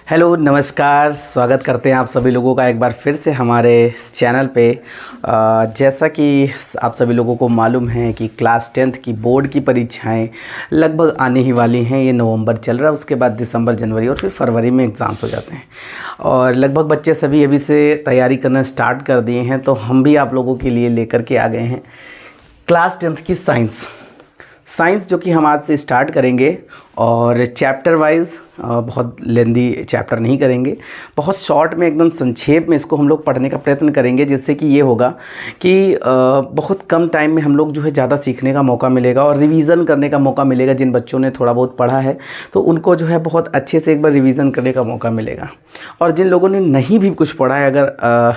Hello नमस्कार, स्वागत करते हैं आप सभी लोगों का एक बार फिर से हमारे चैनल पे। जैसा कि आप सभी लोगों को मालूम है कि क्लास 10th की बोर्ड की परीक्षाएं लगभग आने ही वाली हैं। ये नवंबर चल रहा है, उसके बाद दिसंबर, जनवरी और फिर फरवरी में एग्ज़ाम्स हो जाते हैं और लगभग बच्चे सभी अभी से तैयारी करना स्टार्ट कर दिए हैं। तो हम भी आप लोगों के लिए लेकर के आ गए हैं क्लास 10th की साइंस जो कि हम आज से स्टार्ट करेंगे और चैप्टर वाइज बहुत लेंदी चैप्टर नहीं करेंगे, बहुत शॉर्ट में एकदम संक्षेप में इसको हम लोग पढ़ने का प्रयत्न करेंगे, जिससे कि ये होगा कि बहुत कम टाइम में हम लोग जो है ज़्यादा सीखने का मौका मिलेगा और रिवीज़न करने का मौका मिलेगा। जिन बच्चों ने थोड़ा बहुत पढ़ा है तो उनको जो है बहुत अच्छे से एक बार रिवीज़न करने का मौका मिलेगा। और जिन लोगों ने नहीं भी कुछ पढ़ा है, अगर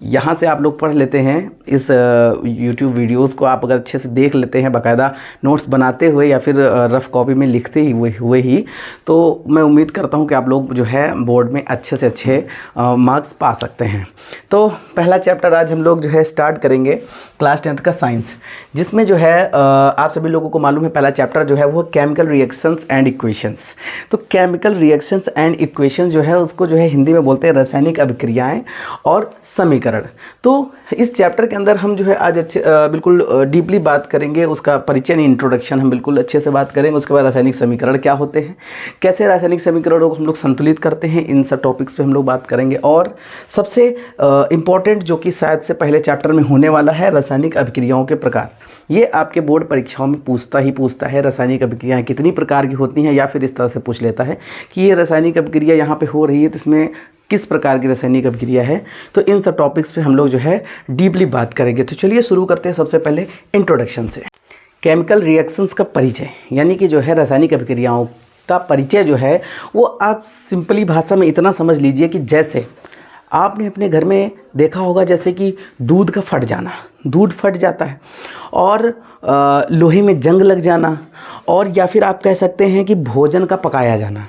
यहाँ से आप लोग पढ़ लेते हैं, इस YouTube वीडियोस को आप अगर अच्छे से देख लेते हैं, बाकायदा नोट्स बनाते हुए या फिर रफ़ कॉपी में लिखते हुए ही, तो मैं उम्मीद करता हूँ कि आप लोग जो है बोर्ड में अच्छे से अच्छे मार्क्स पा सकते हैं। तो पहला चैप्टर आज हम लोग जो है स्टार्ट करेंगे क्लास 10th का साइंस, जिसमें जो है आप सभी लोगों को मालूम है पहला चैप्टर जो है वो केमिकल रिएक्शंस एंड इक्वेशंस। तो केमिकल रिएक्शंस एंड इक्वेशंस जो है उसको जो है हिंदी में बोलते हैं रासायनिक अभिक्रियाएँ और समीकरण। तो इस चैप्टर के अंदर हम जो है आज बिल्कुल डीपली बात करेंगे, उसका परिचय इंट्रोडक्शन हम बिल्कुल अच्छे से बात करेंगे। उसके बाद रासायनिक समीकरण क्या होते हैं, कैसे रासायनिक समीकरणों को हम लोग संतुलित करते हैं, इन सब टॉपिक्स पे हम लोग बात करेंगे। और सबसे इम्पॉर्टेंट जो कि शायद से पहले चैप्टर में होने वाला है, रासायनिक अभिक्रियाओं के प्रकार। ये आपके बोर्ड परीक्षाओं में पूछता है रासायनिक अभिक्रियाएं कितनी प्रकार की होती हैं, या फिर इस तरह से पूछ लेता है कि ये रासायनिक अभिक्रिया यहाँ पे हो रही है तो इसमें किस प्रकार की रासायनिक अभिक्रिया है। तो इन सब टॉपिक्स पे हम लोग जो है डीपली बात करेंगे। तो चलिए शुरू करते हैं सबसे पहले इंट्रोडक्शन से। केमिकल रिएक्शंस का परिचय, यानी कि जो है रासायनिक अभिक्रियाओं का परिचय जो है वो आप सिंपली भाषा में इतना समझ लीजिए कि जैसे आपने अपने घर में देखा होगा, जैसे कि दूध का फट जाना, दूध फट जाता है, और लोहे में जंग लग जाना, और या फिर आप कह सकते हैं कि भोजन का पकाया जाना।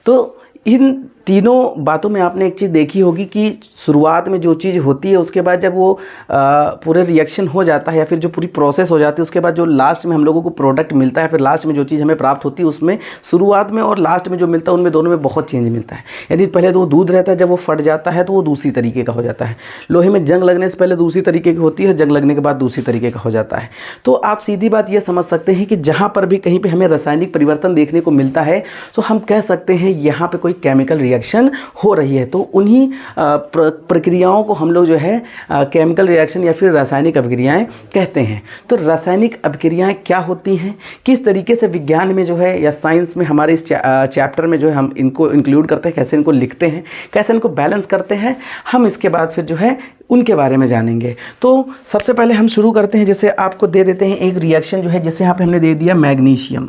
तो इन तीनों बातों में आपने एक चीज़ देखी होगी कि शुरुआत में जो चीज़ होती है, उसके बाद जब वो पूरे रिएक्शन हो जाता है या फिर जो पूरी प्रोसेस हो जाती है, उसके बाद जो लास्ट में हम लोगों को प्रोडक्ट मिलता है, फिर लास्ट में जो चीज़ हमें प्राप्त होती है, उसमें शुरुआत में और लास्ट में जो मिलता है उनमें दोनों में बहुत चेंज मिलता है। यानी पहले तो वो दूध रहता है, जब वो फट जाता है तो वो दूसरी तरीके का हो जाता है। लोहे में जंग लगने से पहले दूसरी तरीके की होती है, जंग लगने के बाद दूसरी तरीके का हो जाता है। तो आप सीधी बात ये समझ सकते हैं कि जहाँ पर भी कहीं पर हमें रासायनिक परिवर्तन देखने को मिलता है तो हम कह सकते हैं यहाँ पर कोई केमिकल रिएक्शन हो रही है। तो उन्हीं प्रक्रियाओं को हम लोग जो है केमिकल रिएक्शन या फिर रासायनिक अभिक्रियाएं कहते हैं। तो रासायनिक अभिक्रियाएं क्या होती हैं, किस तरीके से विज्ञान में जो है या साइंस में हमारे इस चैप्टर में जो है हम इनको इंक्लूड करते हैं, कैसे इनको लिखते हैं, कैसे इनको बैलेंस करते हैं, हम इसके बाद फिर जो है उनके बारे में जानेंगे। तो सबसे पहले हम शुरू करते हैं, जैसे आपको दे देते हैं एक रिएक्शन जो है, जैसे यहाँ पे हमने दे दिया मैग्नीशियम,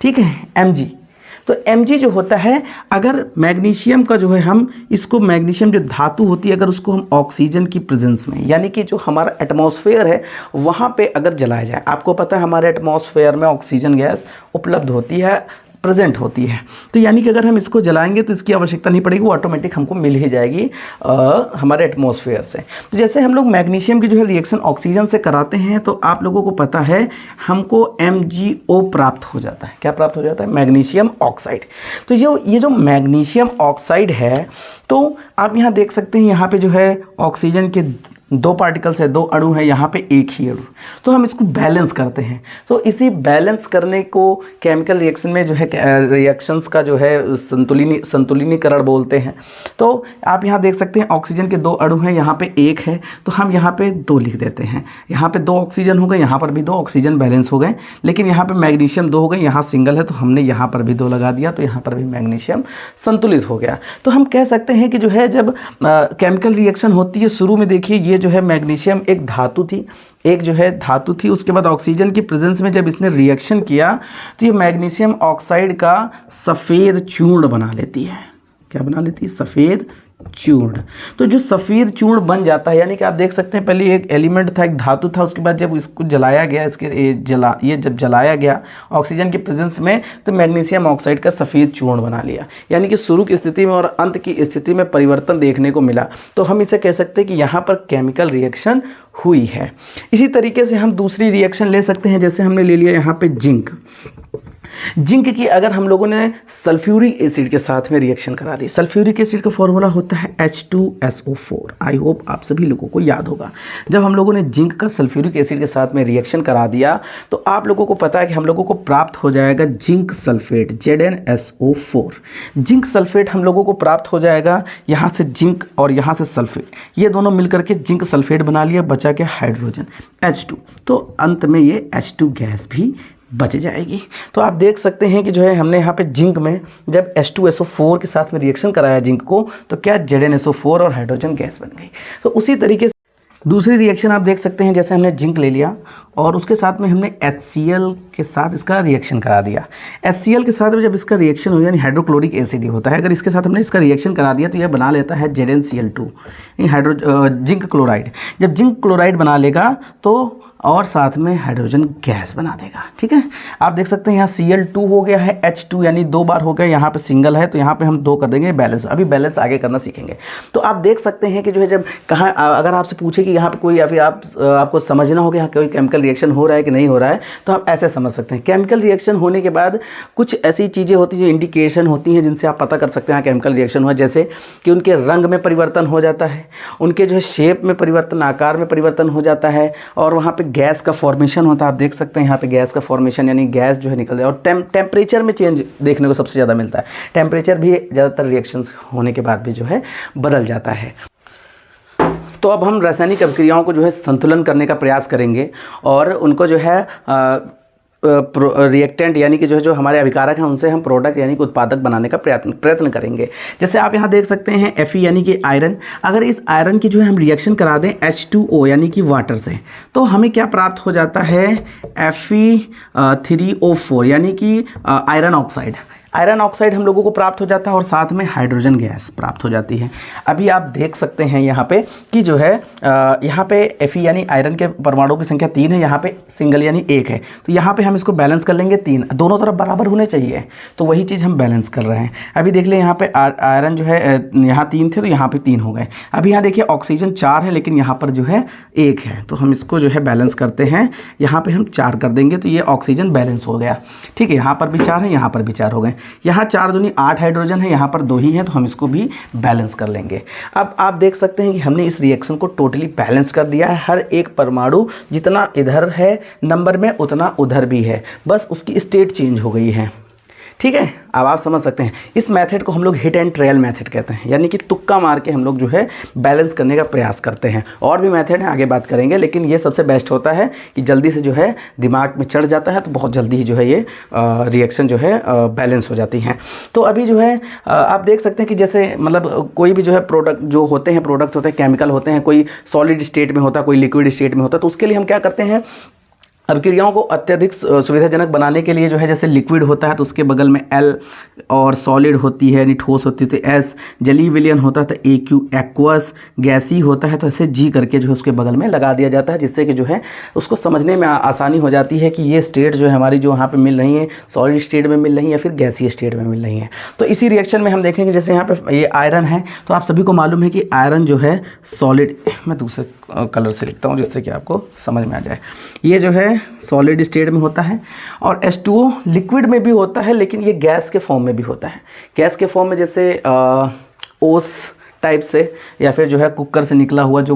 ठीक है, Mg। तो Mg जो होता है, अगर मैग्नीशियम का जो है हम इसको, मैग्नीशियम जो धातु होती है, अगर उसको हम ऑक्सीजन की प्रेजेंस में, यानी कि जो हमारा एटमॉस्फेयर है वहाँ पे अगर जलाया जाए, आपको पता है हमारे एटमॉस्फेयर में ऑक्सीजन गैस उपलब्ध होती है, प्रेजेंट होती है। तो यानी कि अगर हम इसको जलाएंगे तो इसकी आवश्यकता नहीं पड़ेगी, वो ऑटोमेटिक हमको मिल ही जाएगी हमारे एटमॉस्फेयर से। तो जैसे हम लोग मैग्नीशियम की जो है रिएक्शन ऑक्सीजन से कराते हैं, तो आप लोगों को पता है हमको MgO प्राप्त हो जाता है। क्या प्राप्त हो जाता है? Magnesium oxide. तो ये जो मैग्नीशियम ऑक्साइड है, तो आप यहाँ देख सकते हैं, यहाँ पे जो है ऑक्सीजन के दो पार्टिकल्स है, दो अणु है, यहाँ पे एक ही अणु। तो हम इसको बैलेंस करते हैं। तो इसी बैलेंस करने को केमिकल रिएक्शन में जो है रिएक्शंस का जो है संतुलिनीकरण बोलते हैं। तो आप यहाँ देख सकते हैं ऑक्सीजन के दो अणु हैं, यहाँ पे एक है, तो हम यहाँ पे दो लिख देते हैं। यहाँ पे दो ऑक्सीजन हो गए, यहाँ पर भी दो ऑक्सीजन बैलेंस हो गए, लेकिन यहाँ पे मैग्नीशियम दो हो गए, यहाँ सिंगल है तो हमने यहाँ पर भी दो लगा दिया, तो यहाँ पर भी मैग्नीशियम संतुलित हो गया। तो हम कह सकते हैं कि जो है जब केमिकल रिएक्शन होती है, शुरू में देखिए ये जो है मैग्नीशियम एक धातु थी, उसके बाद ऑक्सीजन की प्रेजेंस में जब इसने रिएक्शन किया तो ये मैग्नीशियम ऑक्साइड का सफ़ेद चूर्ण बना लेती है। क्या बना लेती है? सफ़ेद चूर्ण। तो जो सफ़ेद चूर्ण बन जाता है, यानी कि आप देख सकते हैं पहले एक एलिमेंट था, एक धातु था, उसके बाद जब इसको जलाया गया, ये जब जलाया गया ऑक्सीजन की प्रेजेंस में, तो मैग्नीशियम ऑक्साइड का सफ़ेद चूर्ण बना लिया। यानी कि शुरू की स्थिति में और अंत की स्थिति में परिवर्तन देखने को मिला। तो हम इसे कह सकते हैं कि यहाँ पर केमिकल रिएक्शन हुई है। इसी तरीके से हम दूसरी रिएक्शन ले सकते हैं, जैसे हमने ले लिया यहाँ पे जिंक। जिंक की अगर हम लोगों ने सल्फ्यूरिक एसिड के साथ में रिएक्शन करा दी, सल्फ्यूरिक एसिड का फॉर्मूला होता है H2SO4। आई होप आप सभी लोगों को याद होगा। जब हम लोगों ने जिंक का सल्फ्यूरिक एसिड के साथ में रिएक्शन करा दिया तो आप लोगों को पता है कि हम लोगों को प्राप्त हो जाएगा zinc sulphate ZnSO4। Zinc sulphate हम लोगों को प्राप्त हो जाएगा, यहाँ से जिंक और यहाँ से सल्फेट, ये दोनों मिलकर के जिंक सल्फेट बना लिया, बचा के हाइड्रोजन H2। तो अंत में ये H2 गैस भी बच जाएगी। तो आप देख सकते हैं कि जो है हमने यहाँ पे जिंक में जब H2SO4 के साथ में रिएक्शन कराया जिंक को तो क्या ZnSO4 और हाइड्रोजन गैस बन गई। तो उसी तरीके से दूसरी रिएक्शन आप देख सकते हैं, जैसे हमने जिंक ले लिया और उसके साथ में हमने HCl के साथ इसका रिएक्शन करा दिया। HCl के साथ में जब इसका रिएक्शन हो, यानी हाइड्रोक्लोरिक एसिड होता है, अगर इसके साथ हमने इसका रिएक्शन करा दिया तो यह बना लेता है ZnCl2 जिंक क्लोराइड। जब जिंक क्लोराइड बना लेगा तो और साथ में हाइड्रोजन गैस बना देगा। ठीक है, आप देख सकते हैं यहाँ Cl2 हो गया है, H2 यानी 2 बार हो गया, यहाँ पे सिंगल है तो यहाँ पे हम 2 कर देंगे बैलेंस। अभी बैलेंस आगे करना सीखेंगे। तो आप देख सकते हैं कि जो है जब कहाँ अगर आपसे पूछे कि यहाँ पे कोई या फिर आपको समझना हो कि यहाँ कोई केमिकल रिएक्शन हो रहा है कि नहीं हो रहा है, तो आप ऐसे समझ सकते हैं। केमिकल रिएक्शन होने के बाद कुछ ऐसी चीज़ें होती हैं जो इंडिकेशन होती हैं जिनसे आप पता कर सकते हैं केमिकल रिएक्शन हुआ, जैसे कि उनके रंग में परिवर्तन हो जाता है, उनके जो है शेप में परिवर्तन, आकार में परिवर्तन हो जाता है, और वहाँ पे गैस का फॉर्मेशन होता है। आप देख सकते हैं यहाँ पे गैस का फॉर्मेशन, यानी गैस जो है निकल जाए, और टेम्परेचर में चेंज देखने को सबसे ज़्यादा मिलता है। टेम्परेचर भी ज़्यादातर रिएक्शंस होने के बाद भी जो है बदल जाता है। तो अब हम रासायनिक अभिक्रियाओं को जो है संतुलन करने का प्रयास करेंगे और उनको जो है रिएक्टेंट यानी कि जो हमारे अभिकारक हैं उनसे हम प्रोडक्ट यानी कि उत्पादक बनाने का प्रयत्न करेंगे। जैसे आप यहाँ देख सकते हैं Fe यानी कि आयरन। अगर इस आयरन की जो है हम रिएक्शन करा दें H2O यानी कि वाटर से, तो हमें क्या प्राप्त हो जाता है Fe3O4 यानी कि आयरन ऑक्साइड। आयरन ऑक्साइड हम लोगों को प्राप्त हो जाता है और साथ में हाइड्रोजन गैस प्राप्त हो जाती है। अभी आप देख सकते हैं यहाँ पे कि जो है यहाँ पे Fe यानी आयरन के परमाणुओं की संख्या 3 है, यहाँ पे सिंगल यानी 1 है। तो यहाँ पे हम इसको बैलेंस कर लेंगे 3, दोनों तरफ बराबर होने चाहिए, तो वही चीज़ हम बैलेंस कर रहे हैं। अभी देख लें यहाँ पे आयरन जो है यहाँ 3 थे तो यहाँ पे 3 हो गए। अभी यहाँ देखिए ऑक्सीजन 4 है लेकिन यहाँ पर जो है 1 है, तो हम इसको जो है बैलेंस करते हैं। यहाँ पर हम 4 कर देंगे तो ये ऑक्सीजन बैलेंस हो गया। ठीक है, यहाँ पर भी 4 है, यहाँ पर भी 4 हो गए। यहाँ 4 दूनी 8 हाइड्रोजन है, यहाँ पर 2 ही है, तो हम इसको भी बैलेंस कर लेंगे। अब आप देख सकते हैं कि हमने इस रिएक्शन को टोटली बैलेंस कर दिया है। हर एक परमाणु जितना इधर है नंबर में उतना उधर भी है, बस उसकी स्टेट चेंज हो गई है। ठीक है, अब आप समझ सकते हैं इस मेथड को हम लोग हिट एंड ट्रायल मेथड कहते हैं, यानी कि तुक्का मार के हम लोग जो है बैलेंस करने का प्रयास करते हैं। और भी मेथड है, आगे बात करेंगे, लेकिन ये सबसे बेस्ट होता है कि जल्दी से जो है दिमाग में चढ़ जाता है, तो बहुत जल्दी ही जो है ये रिएक्शन जो है बैलेंस हो जाती हैं। तो अभी जो है आप देख सकते हैं कि जैसे मतलब कोई भी जो है प्रोडक्ट जो होते हैं, प्रोडक्ट होते हैं, केमिकल होते हैं, कोई सॉलिड स्टेट में होता है, कोई लिक्विड स्टेट में होता है, तो उसके लिए हम क्या करते हैं, अभिक्रियाओं को अत्यधिक सुविधाजनक बनाने के लिए जो है जैसे लिक्विड होता है तो उसके बगल में L, और सॉलिड होती है यानी ठोस होती है तो S, जलीय विलयन होता है तो AQ, एक्वस, गैसी होता है तो ऐसे G करके जो है उसके बगल में लगा दिया जाता है, जिससे कि जो है उसको समझने में आसानी हो जाती है कि ये स्टेट जो है हमारी जो यहाँ पे मिल रही है सॉलिड स्टेट में मिल रही है या फिर गैसीय स्टेट में मिल रही है। तो इसी रिएक्शन में हम देखेंगे, जैसे यहाँ पे ये आयरन है तो आप सभी को मालूम है कि आयरन जो है सॉलिड, मैं दूसरे कलर से लिखता हूँ जिससे कि आपको समझ में आ जाए, ये जो है सॉलिड स्टेट में होता है, और H2O लिक्विड में भी होता है लेकिन ये गैस के फॉर्म में भी होता है। गैस के फॉर्म में जैसे ओस टाइप से या फिर जो है कुकर से निकला हुआ जो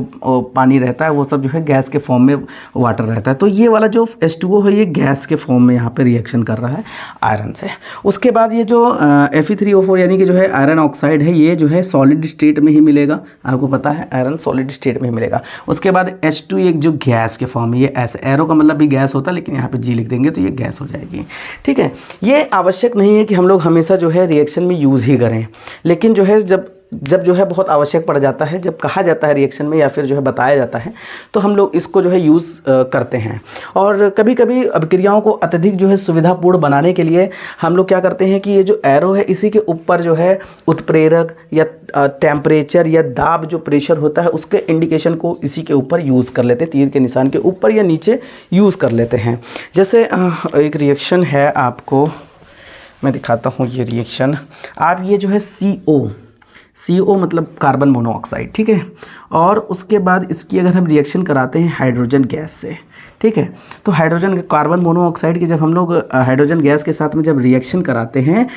पानी रहता है वो सब जो है गैस के फॉर्म में वाटर रहता है। तो ये वाला जो H2O है ये गैस के फॉर्म में यहाँ पे रिएक्शन कर रहा है आयरन से। उसके बाद ये जो Fe3O4 यानी कि जो है आयरन ऑक्साइड है, ये जो है सॉलिड स्टेट में ही मिलेगा, आपको पता है आयरन सॉलिड स्टेट में ही मिलेगा। उसके बाद H2 एक जो गैस के फॉर्म में, ये ऐसे एरो का मतलब भी गैस होता है लेकिन यहाँ पर G लिख देंगे तो ये गैस हो जाएगी। ठीक है, ये आवश्यक नहीं है कि हम लोग हमेशा जो है रिएक्शन में यूज़ ही करें, लेकिन जो है जब जो है बहुत आवश्यक पड़ जाता है, जब कहा जाता है रिएक्शन में या फिर जो है बताया जाता है तो हम लोग इसको जो है यूज़ करते हैं। और कभी कभी अभिक्रियाओं को अत्यधिक जो है सुविधापूर्ण बनाने के लिए हम लोग क्या करते हैं कि ये जो एरो है इसी के ऊपर जो है उत्प्रेरक या टेम्परेचर या दाब जो प्रेशर होता है उसके इंडिकेशन को इसी के ऊपर यूज़ कर लेते हैं, तीर के निशान के ऊपर या नीचे यूज़ कर लेते हैं। जैसे एक रिएक्शन है, आपको मैं दिखाता हूँ ये रिएक्शन। आप ये जो है CO मतलब कार्बन मोनोऑक्साइड, ठीक है, और उसके बाद इसकी अगर हम रिएक्शन कराते हैं हाइड्रोजन गैस से, ठीक है। तो हाइड्रोजन कार्बन मोनोऑक्साइड की जब हम लोग हाइड्रोजन गैस के साथ में जब रिएक्शन कराते हैं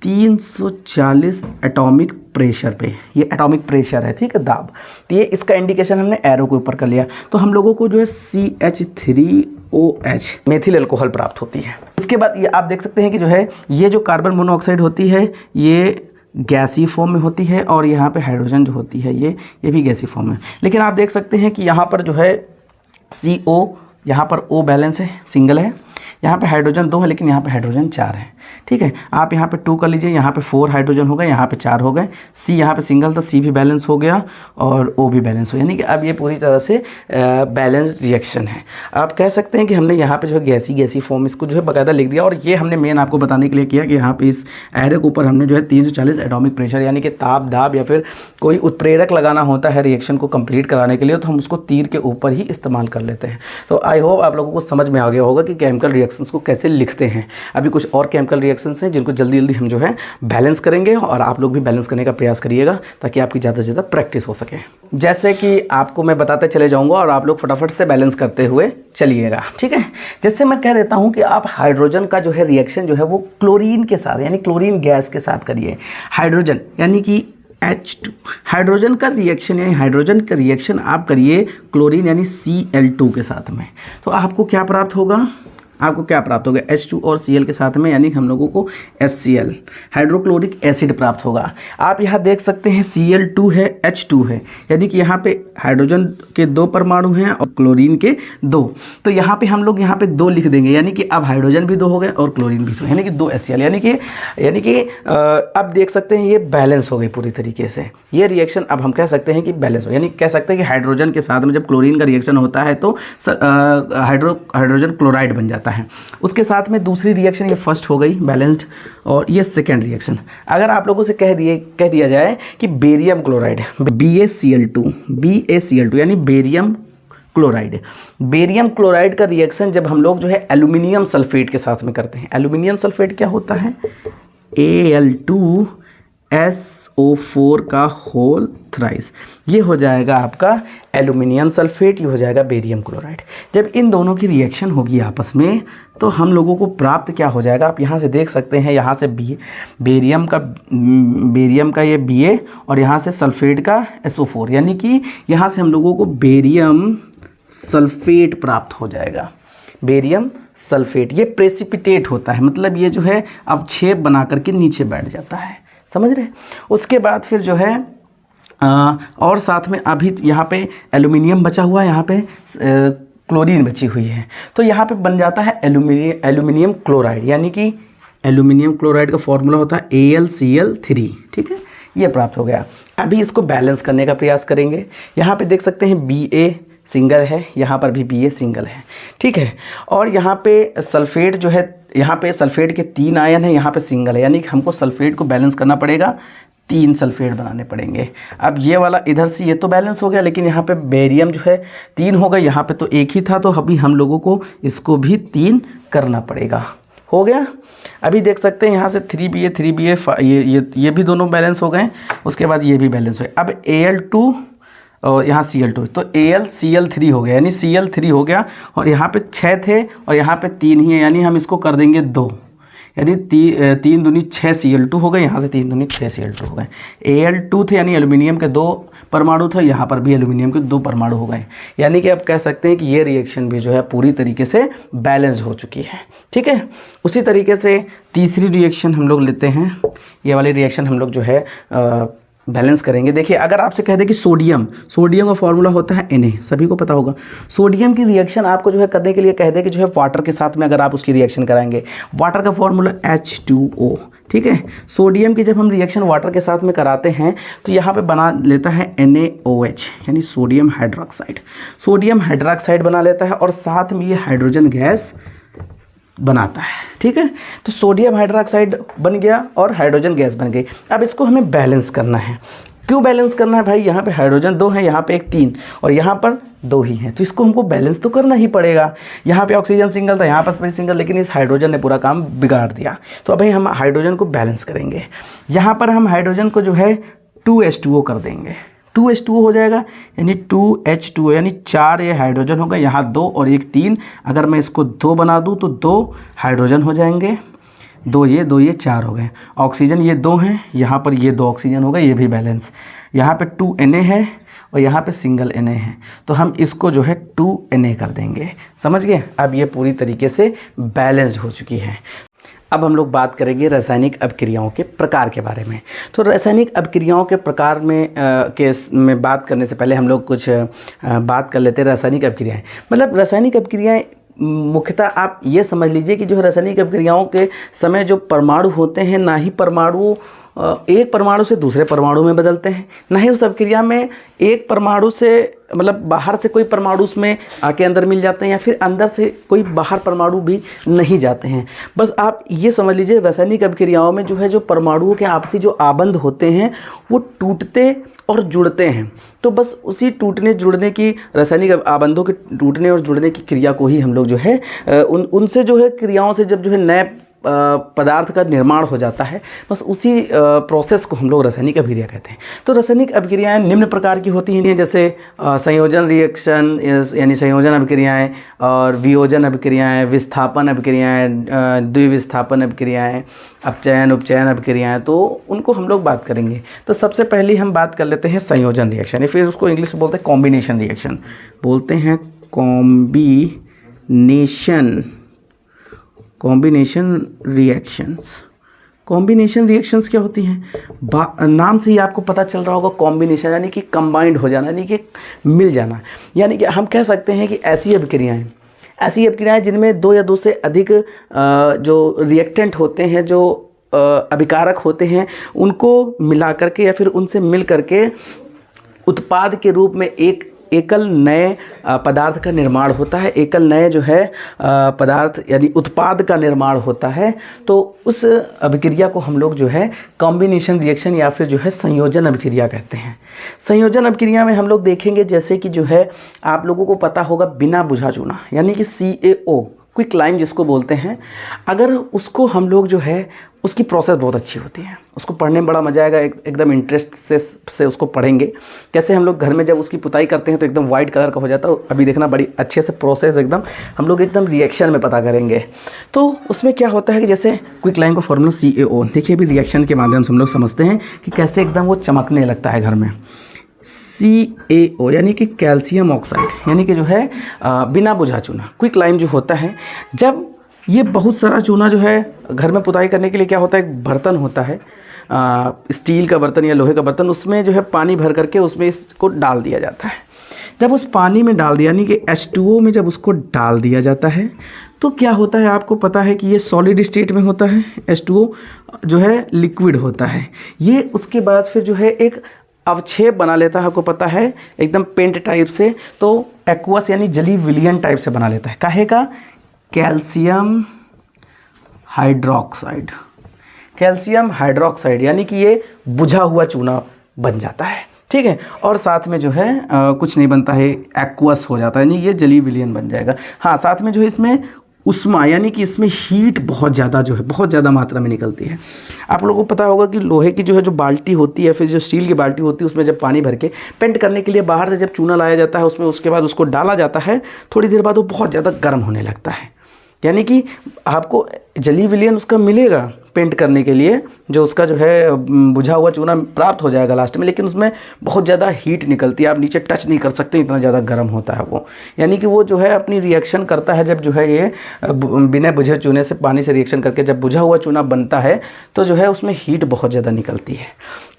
340 एटॉमिक प्रेशर पे, ये एटॉमिक प्रेशर है, ठीक है, दाब। तो ये इसका इंडिकेशन हमने एरो के ऊपर कर लिया। तो हम लोगों को जो है CH3OH मेथिल अल्कोहल प्राप्त होती है। इसके बाद ये आप देख सकते हैं कि जो है ये जो कार्बन मोनोऑक्साइड होती है ये गैसी फॉर्म में होती है, और यहाँ पे हाइड्रोजन जो होती है ये भी गैसी फॉर्म में। लेकिन आप देख सकते हैं कि यहाँ पर जो है CO, यहाँ पर O बैलेंस है, सिंगल है, यहाँ पे हाइड्रोजन 2 है लेकिन यहाँ पे हाइड्रोजन 4 है, ठीक है। आप यहाँ पे 2 कर लीजिए, यहाँ पे 4 हाइड्रोजन हो गए, यहाँ पे 4 हो गए। C यहाँ पे सिंगल था, C भी बैलेंस हो गया और O भी बैलेंस हो गया, यानी कि अब ये पूरी तरह से बैलेंस्ड रिएक्शन है। आप कह सकते हैं कि हमने यहाँ पे जो है गैसी फॉर्म इसको जो है बाकायदा लिख दिया, और ये हमने मेन आपको बताने के लिए किया कि यहाँ पे इस एरो के ऊपर हमने जो है 340 एटॉमिक प्रेशर यानी कि ताप दाब या फिर कोई उत्प्रेरक लगाना होता है रिएक्शन को कंप्लीट कराने के लिए, तो हम उसको तीर के ऊपर ही इस्तेमाल कर लेते हैं। तो आई होप आप लोगों को समझ में आ गया होगा कि केमिकल रिएक्शंस को कैसे लिखते हैं। अभी कुछ और केमिकल रिएक्शंस हैं जिनको जल्दी जल्दी हम जो है बैलेंस करेंगे, और आप लोग भी बैलेंस करने का प्रयास करिएगा ताकि आपकी ज़्यादा से ज़्यादा प्रैक्टिस हो सके। जैसे कि आपको मैं बताते चले जाऊंगा और आप लोग फटाफट से बैलेंस करते हुए चलिएगा, ठीक है। जैसे मैं कह देता हूं कि आप हाइड्रोजन का जो है रिएक्शन जो है वो क्लोरीन के साथ यानी क्लोरीन गैस के साथ करिए। हाइड्रोजन यानी कि H2, हाइड्रोजन का रिएक्शन यानी हाइड्रोजन का रिएक्शन आप करिए क्लोरीन यानी Cl2 के साथ में, तो आपको क्या प्राप्त होगा, आपको क्या प्राप्त होगा H2 और Cl के साथ में, यानी हम लोगों को HCl हाइड्रोक्लोरिक एसिड प्राप्त होगा। आप यहाँ देख सकते हैं Cl2 है, H2 है, यानी कि यहाँ पे हाइड्रोजन के 2 परमाणु हैं और क्लोरीन के 2। तो यहाँ पे हम लोग यहाँ पे 2 लिख देंगे, यानी कि अब हाइड्रोजन भी 2 हो गए और क्लोरीन भी 2, यानी कि 2 HCl, यानी कि अब देख सकते हैं ये बैलेंस हो गई पूरी तरीके से। ये रिएक्शन अब हम कह सकते हैं कि बैलेंस हो, यानी कह सकते हैं कि हाइड्रोजन के साथ में जब क्लोरीन का रिएक्शन होता है तो हाइड्रोजन क्लोराइड बन जाता है। उसके साथ में दूसरी रिएक्शन ये फर्स्ट हो गई बैलेंस्ड, और ये सेकेंड रिएक्शन। अगर आप लोगों से कह दिया जाए कि बेरियम क्लोराइड BaCl2 यानी बेरियम क्लोराइड, बेरियम क्लोराइड का रिएक्शन जब हम लोग जो है एल्यूमिनियम सल्फेट के साथ में करते हैं, एल्यूमिनियम सल्फेट क्या होता है Al2SO4 का होल थ्राइस, ये हो जाएगा आपका एल्यूमिनियम सल्फेट, ये हो जाएगा बेरियम क्लोराइड। जब इन दोनों की रिएक्शन होगी आपस में तो हम लोगों को प्राप्त क्या हो जाएगा, आप यहाँ से देख सकते हैं, यहाँ से बेरियम का ये Ba और यहाँ से सल्फेट का SO4, यानी कि यहाँ से हम लोगों को बेरियम सल्फेट प्राप्त हो जाएगा। बेरियम सल्फेट ये प्रेसिपिटेट होता है, मतलब ये जो है अब छेद बना करके नीचे बैठ जाता है, समझ रहे। उसके बाद फिर जो है और साथ में अभी यहाँ पे एल्यूमिनियम बचा हुआ है, यहाँ पे क्लोरीन बची हुई है, तो यहाँ पे बन जाता है एल्यूमिनियम क्लोराइड, यानी कि एल्यूमिनियम क्लोराइड का फॉर्मूला होता है AlCl3, ठीक है, ये प्राप्त हो गया। अभी इसको बैलेंस करने का प्रयास करेंगे। यहाँ पे देख सकते हैं Ba सिंगल है, यहाँ पर भी Ba सिंगल है, ठीक है, और यहाँ पे सल्फेट जो है, यहाँ पे सल्फेट के 3 आयन है, यहाँ पे सिंगल है, यानी कि हमको सल्फेट को बैलेंस करना पड़ेगा, 3 सल्फेट बनाने पड़ेंगे। अब ये वाला इधर से ये तो बैलेंस हो गया, लेकिन यहाँ पे बेरियम जो है 3 हो गया, यहाँ पे तो 1 ही था, तो अभी हम लोगों को इसको भी 3 करना पड़ेगा। हो गया। अभी देख सकते हैं यहाँ से 3Ba ये भी दोनों बैलेंस हो गए, उसके बाद ये भी बैलेंस हो गए। अब Al2 और यहाँ Cl2, तो AlCl3 हो गया, यानी Cl3 हो गया, और यहाँ पे 6 थे और यहाँ पे 3 ही है, यानी हम इसको कर देंगे 2, यानी 3 दूनी 6 Cl2 हो गए, यहाँ से 3 दूनी 6 Cl2 हो गए। Al2 थे यानी एल्यूमिनियम के 2 परमाणु थे, यहाँ पर भी एल्यूमिनियम के 2 परमाणु हो गए, यानी कि आप कह सकते हैं कि ये रिएक्शन भी जो है पूरी तरीके से बैलेंस हो चुकी है, ठीक है। उसी तरीके से तीसरी रिएक्शन हम लोग लेते हैं, ये वाली रिएक्शन हम लोग जो है बैलेंस करेंगे। देखिए, अगर आपसे कह दे कि सोडियम का फॉर्मूला होता है Na, सभी को पता होगा। सोडियम की रिएक्शन आपको जो है करने के लिए कह दे कि जो है वाटर के साथ में अगर आप उसकी रिएक्शन कराएंगे, वाटर का फॉर्मूला H2O, ठीक है। सोडियम की जब हम रिएक्शन वाटर के साथ में कराते हैं तो यहाँ पे बना लेता है NaOH, यानी सोडियम हाइड्रोक्साइड। सोडियम हाइड्रोक्साइड बना लेता है और साथ में ये हाइड्रोजन गैस बनाता है, ठीक है। तो सोडियम हाइड्रोक्साइड बन गया और हाइड्रोजन गैस बन गई। अब इसको हमें बैलेंस करना है। क्यों बैलेंस करना है भाई, यहाँ पे हाइड्रोजन 2 है, यहाँ पे 3 और यहाँ पर 2 ही है, तो इसको हमको बैलेंस तो करना ही पड़ेगा। यहाँ पे ऑक्सीजन सिंगल था, यहाँ पर सिंगल, लेकिन इस हाइड्रोजन ने पूरा काम बिगाड़ दिया। तो अभी हम हाइड्रोजन को बैलेंस करेंगे। यहाँ पर हम हाइड्रोजन को जो है 2H2O कर देंगे, 2H2O हो जाएगा, यानी 2H2O, यानी 4 ये हाइड्रोजन होगा, यहाँ 2 और 1 3। अगर मैं इसको 2 बना दूँ तो 2 हाइड्रोजन हो जाएंगे, 2 ये 4 हो गए। ऑक्सीजन ये 2 हैं, यहाँ पर ये 2 ऑक्सीजन हो गए, ये भी बैलेंस। यहाँ पे 2 Na है और यहाँ पे सिंगल Na है, तो हम इसको जो है 2 Na कर देंगे। समझ गए? अब ये पूरी तरीके से बैलेंस्ड हो चुकी है। अब हम लोग बात करेंगे रासायनिक अभिक्रियाओं के प्रकार के बारे में। तो रासायनिक अभिक्रियाओं के प्रकार में बात करने से पहले हम लोग कुछ बात कर लेते हैं रासायनिक अभिक्रियाएं। मतलब रासायनिक अभिक्रियाएं मुख्यतः आप ये समझ लीजिए कि जो है रासायनिक अभिक्रियाओं के समय जो परमाणु होते हैं, ना ही परमाणु एक परमाणु से दूसरे परमाणु में बदलते हैं, ना ही उस अभिक्रिया में एक परमाणु से मतलब बाहर से कोई परमाणु उसमें आके अंदर मिल जाते हैं, या फिर अंदर से कोई बाहर परमाणु भी नहीं जाते हैं। बस आप ये समझ लीजिए रासायनिक अभिक्रियाओं में जो है जो परमाणुओं के आपसी जो आबंध होते हैं वो टूटते और जुड़ते हैं। तो बस उसी टूटने जुड़ने की, रासायनिक आबंधों के टूटने और जुड़ने की क्रिया को ही हम लोग जो है उनसे जो है क्रियाओं से जब जो है नए पदार्थ का निर्माण हो जाता है, बस उसी प्रोसेस को हम लोग रासायनिक अभिक्रिया कहते हैं। तो रासायनिक अभिक्रियाएं निम्न प्रकार की होती हैं, जैसे संयोजन रिएक्शन यानी संयोजन अभिक्रियाएं, और वियोजन अभिक्रियाएं, विस्थापन अभिक्रियाएं, द्विविस्थापन अभिक्रियाएं, अपचयन उपचयन अभिक्रियाएं, तो उनको हम लोग बात करेंगे। तो सबसे पहले हम बात कर लेते हैं संयोजन रिएक्शन, फिर उसको इंग्लिश में बोलते हैं कॉम्बिनेशन रिएक्शन, बोलते हैं कॉम्बिनेशन रिएक्शंस। कॉम्बिनेशन रिएक्शंस क्या होती हैं? नाम से ही आपको पता चल रहा होगा, कॉम्बिनेशन यानी कि कंबाइंड हो जाना, यानी कि मिल जाना। यानी कि हम कह सकते हैं कि ऐसी अभिक्रियाएं जिनमें 2 या 2 से अधिक जो रिएक्टेंट होते हैं, जो अभिकारक होते हैं, उनको मिला करके या फिर उनसे मिल करके उत्पाद के रूप में एक एकल नए पदार्थ का निर्माण होता है, एकल नए जो है पदार्थ यानी उत्पाद का निर्माण होता है। तो उस अभिक्रिया को हम लोग जो है कॉम्बिनेशन रिएक्शन या फिर जो है संयोजन अभिक्रिया कहते हैं। संयोजन अभिक्रिया में हम लोग देखेंगे जैसे कि जो है आप लोगों को पता होगा बिना बुझा चूना, यानी कि CaO, क्विक लाइम जिसको बोलते हैं, अगर उसको हम लोग जो है उसकी प्रोसेस बहुत अच्छी होती है, उसको पढ़ने में बड़ा मज़ा आएगा, एकदम इंटरेस्ट से उसको पढ़ेंगे। कैसे हम लोग घर में जब उसकी पुताई करते हैं तो एकदम वाइट कलर का हो जाता है, अभी देखना बड़ी अच्छे से प्रोसेस एकदम हम लोग एकदम रिएक्शन में पता करेंगे। तो उसमें क्या होता है कि जैसे क्विक लाइम का फॉर्मूला CaO, देखिए अभी रिएक्शन के माध्यम से हम लोग समझते हैं कि कैसे एकदम वो चमकने लगता है घर में। CaO यानी कि कैल्शियम ऑक्साइड, यानी कि जो है बिना बुझा चूना क्विक लाइम जो होता है, जब ये बहुत सारा चूना जो है घर में पुताई करने के लिए क्या होता है, एक बर्तन होता है स्टील का बर्तन या लोहे का बर्तन, उसमें जो है पानी भर करके उसमें इसको डाल दिया जाता है। जब उस पानी में डाल दिया यानी कि H2O में जब उसको डाल दिया जाता है तो क्या होता है, आपको पता है कि ये सॉलिड स्टेट में होता है, H2O जो है लिक्विड होता है। ये उसके बाद फिर जो है एक अवक्षेप बना लेता है, आपको पता है एकदम पेंट टाइप से, तो एक्वस यानी जली विलियन टाइप से बना लेता है। काहे का? कैल्शियम हाइड्रोक्साइड, यानी कि ये बुझा हुआ चूना बन जाता है। ठीक है, और साथ में जो है कुछ नहीं बनता है, एक्वस हो जाता है, यानी ये जली विलियन बन जाएगा। हाँ, साथ में जो है इसमें उष्मा यानी कि इसमें हीट बहुत ज़्यादा मात्रा में निकलती है। आप लोगों को पता होगा कि लोहे की जो है जो बाल्टी होती है, फिर जो स्टील की बाल्टी होती है, उसमें जब पानी भर के पेंट करने के लिए बाहर से जब चूना लाया जाता है उसमें, उसके बाद उसको डाला जाता है, थोड़ी देर बाद वो बहुत ज़्यादा गर्म होने लगता है, यानी कि आपको जली विलियन उसका मिलेगा पेंट करने के लिए, जो उसका जो है बुझा हुआ चूना प्राप्त हो जाएगा लास्ट में, लेकिन उसमें बहुत ज़्यादा हीट निकलती है, आप नीचे टच नहीं कर सकते, इतना ज़्यादा गर्म होता है वो। यानी कि वो जो है अपनी रिएक्शन करता है, जब जो है ये बिना बुझे चूने से पानी से रिएक्शन करके जब बुझा हुआ चूना बनता है तो जो है उसमें हीट बहुत ज़्यादा निकलती है।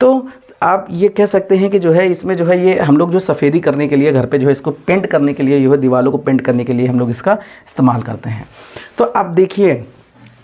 तो आप ये कह सकते हैं कि जो है इसमें जो है ये हम लोग जो सफ़ेदी करने के लिए घर पर जो है इसको पेंट करने के लिए, जो है दीवारों को पेंट करने के लिए हम लोग इसका इस्तेमाल करते हैं। तो अब देखिए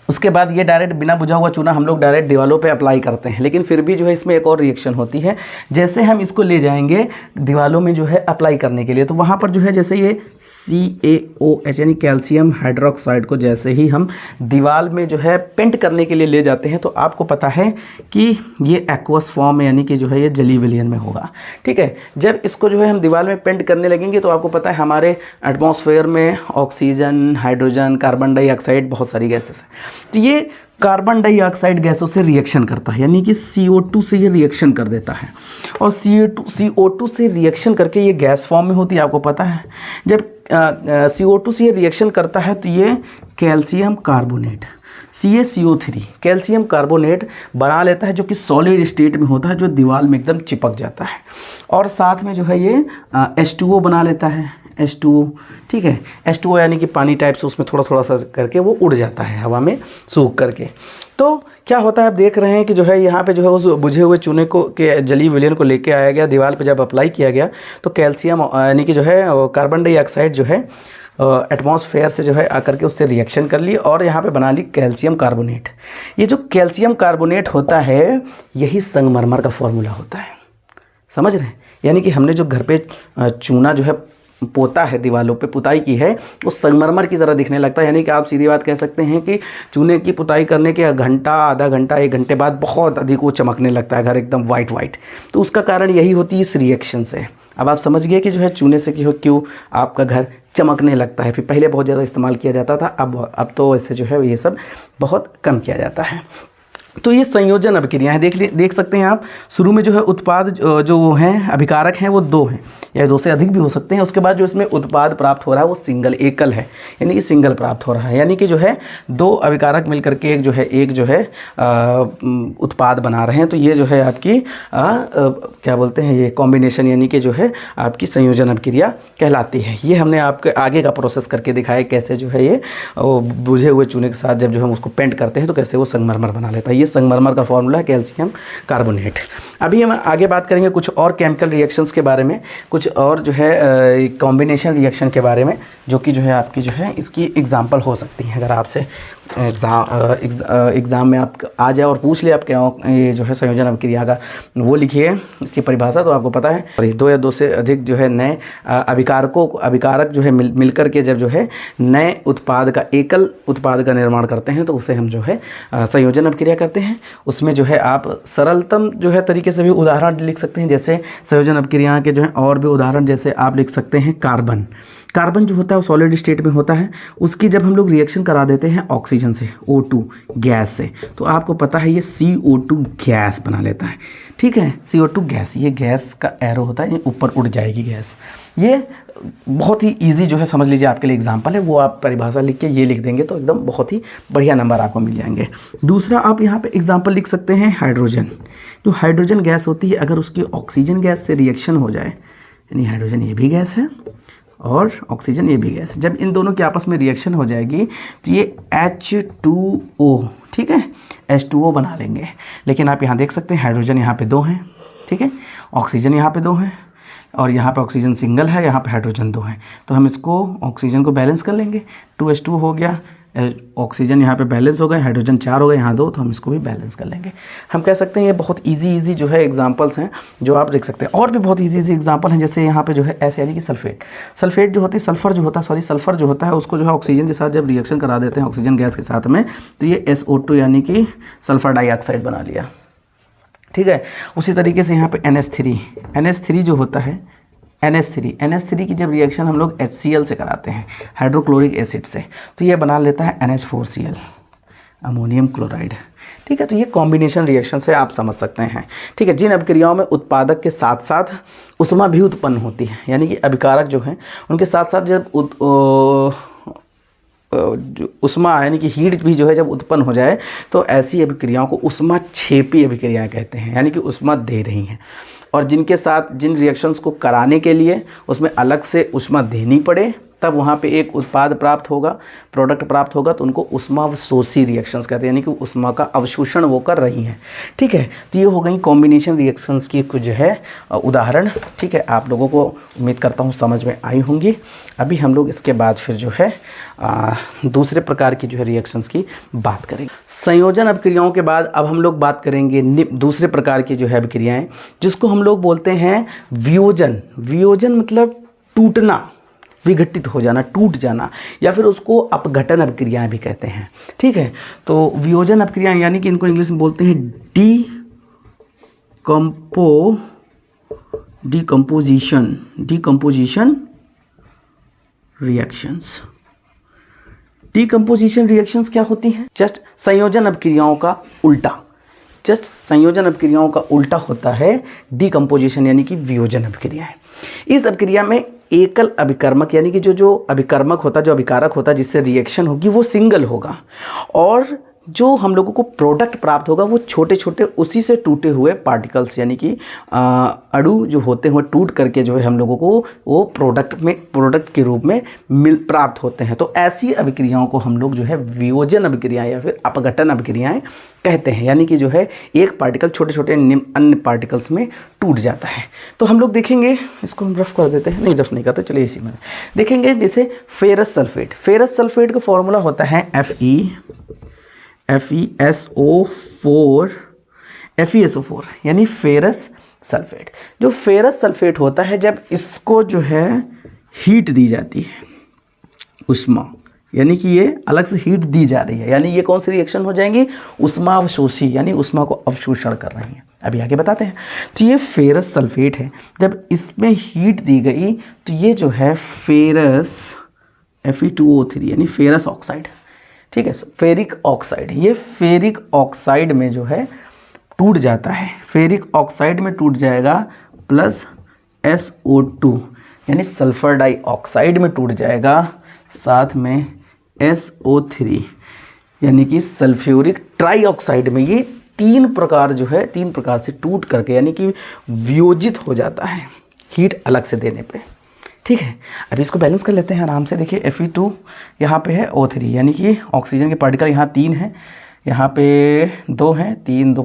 उसके बाद ये डायरेक्ट बिना बुझा हुआ चूना हम लोग डायरेक्ट दीवारों पे अप्लाई करते हैं, लेकिन फिर भी जो है इसमें एक और रिएक्शन होती है। जैसे हम इसको ले जाएंगे दीवारों में जो है अप्लाई करने के लिए, तो वहाँ पर जो है जैसे ये CaOH यानी कैल्शियम हाइड्रोक्साइड को जैसे ही हम दीवार में जो है पेंट करने के लिए ले जाते हैं, तो आपको पता है कि ये एक्वस फॉर्म में यानी कि जो है ये जली विलियन में होगा। ठीक है, जब इसको जो है हम दीवार में पेंट करने लगेंगे तो आपको पता है हमारे एटमॉस्फेयर में ऑक्सीजन, हाइड्रोजन, कार्बन डाइऑक्साइड, बहुत सारी गैसेस हैं। तो ये कार्बन डाइऑक्साइड गैसों से रिएक्शन करता है, यानी कि CO2 से ये रिएक्शन कर देता है। और CO2 से रिएक्शन करके ये गैस फॉर्म में होती है, आपको पता है। जब CO2 से ये रिएक्शन करता है तो ये calcium carbonate CaCO3 calcium carbonate बना लेता है, जो कि सॉलिड स्टेट में होता है, जो दीवार में एकदम चिपक जाता है। और साथ में जो है ये H2O बना लेता है, H2O, ठीक है। H2O यानी कि पानी टाइप से उसमें थोड़ा थोड़ा सा करके वो उड़ जाता है हवा में सूख करके। तो क्या होता है, आप देख रहे हैं कि जो है यहाँ पे जो है उस बुझे हुए चूने को के जलीय विलयन को लेके आया गया, दीवार पे जब अप्लाई किया गया तो कैल्शियम यानी कि जो है कार्बन डाइऑक्साइड जो है एटमॉस्फेयर से जो है आकर के उससे रिएक्शन कर ली और यहाँ पे बना ली कैल्शियम कार्बोनेट। ये जो कैल्शियम कार्बोनेट होता है यही संगमरमर का फॉर्मूला होता है, समझ रहे हैं। यानी कि हमने जो घर पे चूना जो है पोता है, दीवारों पे पुताई की है, वो संगमरमर की तरह दिखने लगता है। यानी कि आप सीधी बात कह सकते हैं कि चूने की पुताई करने के घंटा, आधा घंटा, 1 घंटे बाद बहुत अधिक वो चमकने लगता है घर एकदम वाइट वाइट। तो उसका कारण यही होती है इस रिएक्शन से। अब आप समझ गए कि जो है चूने से क्यों आपका घर चमकने लगता है। फिर पहले बहुत ज़्यादा इस्तेमाल किया जाता था, अब तो इससे जो है ये सब बहुत कम किया जाता है। तो ये संयोजन अभिक्रियाएं देख सकते हैं आप। शुरू में जो है उत्पाद जो हैं अभिकारक हैं वो 2 हैं या 2 से अधिक भी हो सकते हैं। उसके बाद जो इसमें उत्पाद प्राप्त हो रहा है वो एकल है, यानी कि सिंगल प्राप्त हो रहा है। यानी कि जो है 2 अभिकारक मिलकर के एक जो है उत्पाद बना रहे हैं। तो ये जो है आपकी क्या बोलते हैं, ये कॉम्बिनेशन यानी कि जो है आपकी संयोजन अभिक्रिया कहलाती है। ये हमने आपके आगे का प्रोसेस करके दिखाया कैसे जो है ये बुझे हुए चूने के साथ जब जो हम उसको पेंट करते हैं तो कैसे वो संगमरमर बना लेता है। ये संगमरमर का फॉर्मूला है कैल्शियम कार्बोनेट। अभी हम आगे बात करेंगे कुछ और केमिकल रिएक्शंस के बारे में, कुछ और जो है कॉम्बिनेशन रिएक्शन के बारे में, जो कि जो है आपकी जो है इसकी एग्जांपल हो सकती है। अगर आपसे एग्ज़ाम में आप आ जाए और पूछ ले आप क्या ये जो है संयोजन अभिक्रिया का वो लिखिए इसकी परिभाषा, तो आपको पता है 2 या 2 से अधिक जो है नए अभिकारक जो है मिलकर के जब जो है नए उत्पाद का एकल उत्पाद का निर्माण करते हैं तो उसे हम जो है संयोजन अभिक्रिया करते हैं। उसमें जो है आप सरलतम जो है तरीके से भी उदाहरण लिख सकते हैं। जैसे संयोजन अभिक्रिया के जो है और भी उदाहरण जैसे आप लिख सकते हैं कार्बन जो होता है वो सॉलिड स्टेट में होता है। उसकी जब हम लोग रिएक्शन करा देते हैं ऑक्सीजन से, O2 गैस से, तो आपको पता है ये CO2 गैस बना लेता है। ठीक है, CO2 गैस, ये गैस का एरो होता है, ये ऊपर उड़ जाएगी गैस। ये बहुत ही इजी जो है समझ लीजिए आपके लिए एग्जांपल है, वो आप परिभाषा लिख के ये लिख देंगे तो एकदम बहुत ही बढ़िया नंबर आपको मिल जाएंगे। दूसरा आप यहाँ पे एग्जांपल लिख सकते हैं हाइड्रोजन। जो हाइड्रोजन गैस होती है अगर उसकी ऑक्सीजन गैस से रिएक्शन हो जाए, यानी हाइड्रोजन ये भी गैस है और ऑक्सीजन ये भी गैस है, जब इन दोनों की आपस में रिएक्शन हो जाएगी तो ये H2O, ठीक है, H2O बना लेंगे। लेकिन आप यहाँ देख सकते हैं हाइड्रोजन यहाँ पे 2 हैं, ठीक है, ऑक्सीजन यहाँ पे 2 हैं और यहाँ पे ऑक्सीजन सिंगल है, यहाँ पे हाइड्रोजन 2 हैं। तो हम इसको ऑक्सीजन को बैलेंस कर लेंगे, 2H2 हो गया, ऑक्सीजन यहाँ पे बैलेंस हो गए, हाइड्रोजन 4 हो गए, यहाँ 2, तो हम इसको भी बैलेंस कर लेंगे। हम कह सकते हैं ये बहुत इजी जो है एग्जांपल्स हैं जो आप लिख सकते हैं। और भी बहुत इजी एग्जांपल हैं, जैसे यहाँ पे जो है ऐसे यानी कि सल्फेट जो होती है, सल्फर जो होता है उसको जो है ऑक्सीजन के साथ जब रिएक्शन करा देते हैं ऑक्सीजन गैस के साथ में, तो ये SO2 यानी कि सल्फर डाइऑक्साइड बना लिया। ठीक है, उसी तरीके से यहाँ पे NH3 जो होता है, NH3 की जब रिएक्शन हम लोग HCl से कराते हैं, हाइड्रोक्लोरिक एसिड से, तो ये बना लेता है NH4Cl, अमोनियम क्लोराइड। ठीक है, तो ये कॉम्बिनेशन रिएक्शन से आप समझ सकते हैं। ठीक है, जिन अभिक्रियाओं में उत्पादक के साथ साथ उष्मा भी उत्पन्न होती है, यानी कि अभिकारक जो हैं उनके साथ साथ जब उष्मा यानी कि हीट भी जो है जब उत्पन्न हो जाए तो ऐसी अभिक्रियाओं को उष्माक्षेपी अभिक्रियाएं कहते हैं, यानी कि उष्मा दे रही हैं। और जिनके साथ जिन रिएक्शंस को कराने के लिए उसमें अलग से उष्मा देनी पड़े तब वहाँ पे एक उत्पाद प्राप्त होगा, प्रोडक्ट प्राप्त होगा, तो उनको उष्मावशोषी रिएक्शंस कहते हैं, यानी कि उष्मा का अवशोषण वो कर रही हैं। ठीक है, तो ये हो गई कॉम्बिनेशन रिएक्शंस की कुछ जो है उदाहरण। ठीक है, आप लोगों को उम्मीद करता हूँ समझ में आई होंगी। अभी हम लोग इसके बाद फिर जो है दूसरे प्रकार की जो है रिएक्शंस की बात करेंगे। संयोजन अभिक्रियाओं के बाद अब हम लोग बात करेंगे दूसरे प्रकार की जो है अभिक्रियाएँ, जिसको हम लोग बोलते हैं वियोजन मतलब टूटना, विघटित हो जाना, टूट जाना, या फिर उसको अपघटन अभिक्रियाएं भी कहते हैं। ठीक है, तो वियोजन अभिक्रियाएं यानी कि इनको इंग्लिश में बोलते हैं डिकम्पोजिशन रिएक्शंस। डीकम्पोजिशन रिएक्शंस क्या होती हैं? जस्ट संयोजन अभिक्रियाओं का उल्टा, जस्ट संयोजन अभिक्रियाओं का उल्टा होता है डीकम्पोजिशन यानी कि वियोजन अभिक्रियाएं। इस अभिक्रिया में एकल अभिकर्मक यानी कि जो अभिकर्मक होता है, जो अभिकारक होता है जिससे रिएक्शन होगी वो सिंगल होगा, और जो हम लोगों को प्रोडक्ट प्राप्त होगा वो छोटे छोटे उसी से टूटे हुए पार्टिकल्स यानी कि अणु जो होते हैं टूट करके जो है हम लोगों को वो प्रोडक्ट के रूप में प्राप्त होते हैं। तो ऐसी अभिक्रियाओं को हम लोग जो है वियोजन अभिक्रियाएं या फिर अपघटन अभिक्रियाएं कहते हैं, यानी कि जो है एक पार्टिकल छोटे छोटे अन्य पार्टिकल्स में टूट जाता है। तो हम लोग देखेंगे, इसको हम रफ कर देते हैं, नहीं रफ नहीं करते, चलिए इसी में देखेंगे। जैसे फेरस सल्फेट, फेरस सल्फेट का फॉर्मूला होता है FeSO4 यानी फेरस सल्फेट। जो फेरस सल्फेट होता है जब इसको जो है हीट दी जाती है, उष्मा, यानी कि ये अलग से हीट दी जा रही है, यानी ये कौन सी रिएक्शन हो जाएंगी? उष्मावशोषी, यानी उष्मा को अवशोषण कर रही है। अभी आगे बताते हैं। तो ये फेरस सल्फेट है, जब इसमें हीट दी गई तो ये जो है फेरस Fe2O3 यानी फेरस ऑक्साइड, ठीक है, फेरिक ऑक्साइड, ये फेरिक ऑक्साइड में जो है टूट जाता है, फेरिक ऑक्साइड में टूट जाएगा प्लस SO2 यानी सल्फर डाइऑक्साइड में टूट जाएगा, साथ में SO3 यानी कि सल्फ्यूरिक ट्राइऑक्साइड में। ये तीन प्रकार से टूट करके यानी कि वियोजित हो जाता है हीट अलग से देने पे, ठीक है। अभी इसको बैलेंस कर लेते हैं आराम से। देखिए Fe2 यहाँ पे है O3 यानी कि ऑक्सीजन के पार्टिकल यहाँ 3 हैं, यहाँ पे 2 हैं, 3 2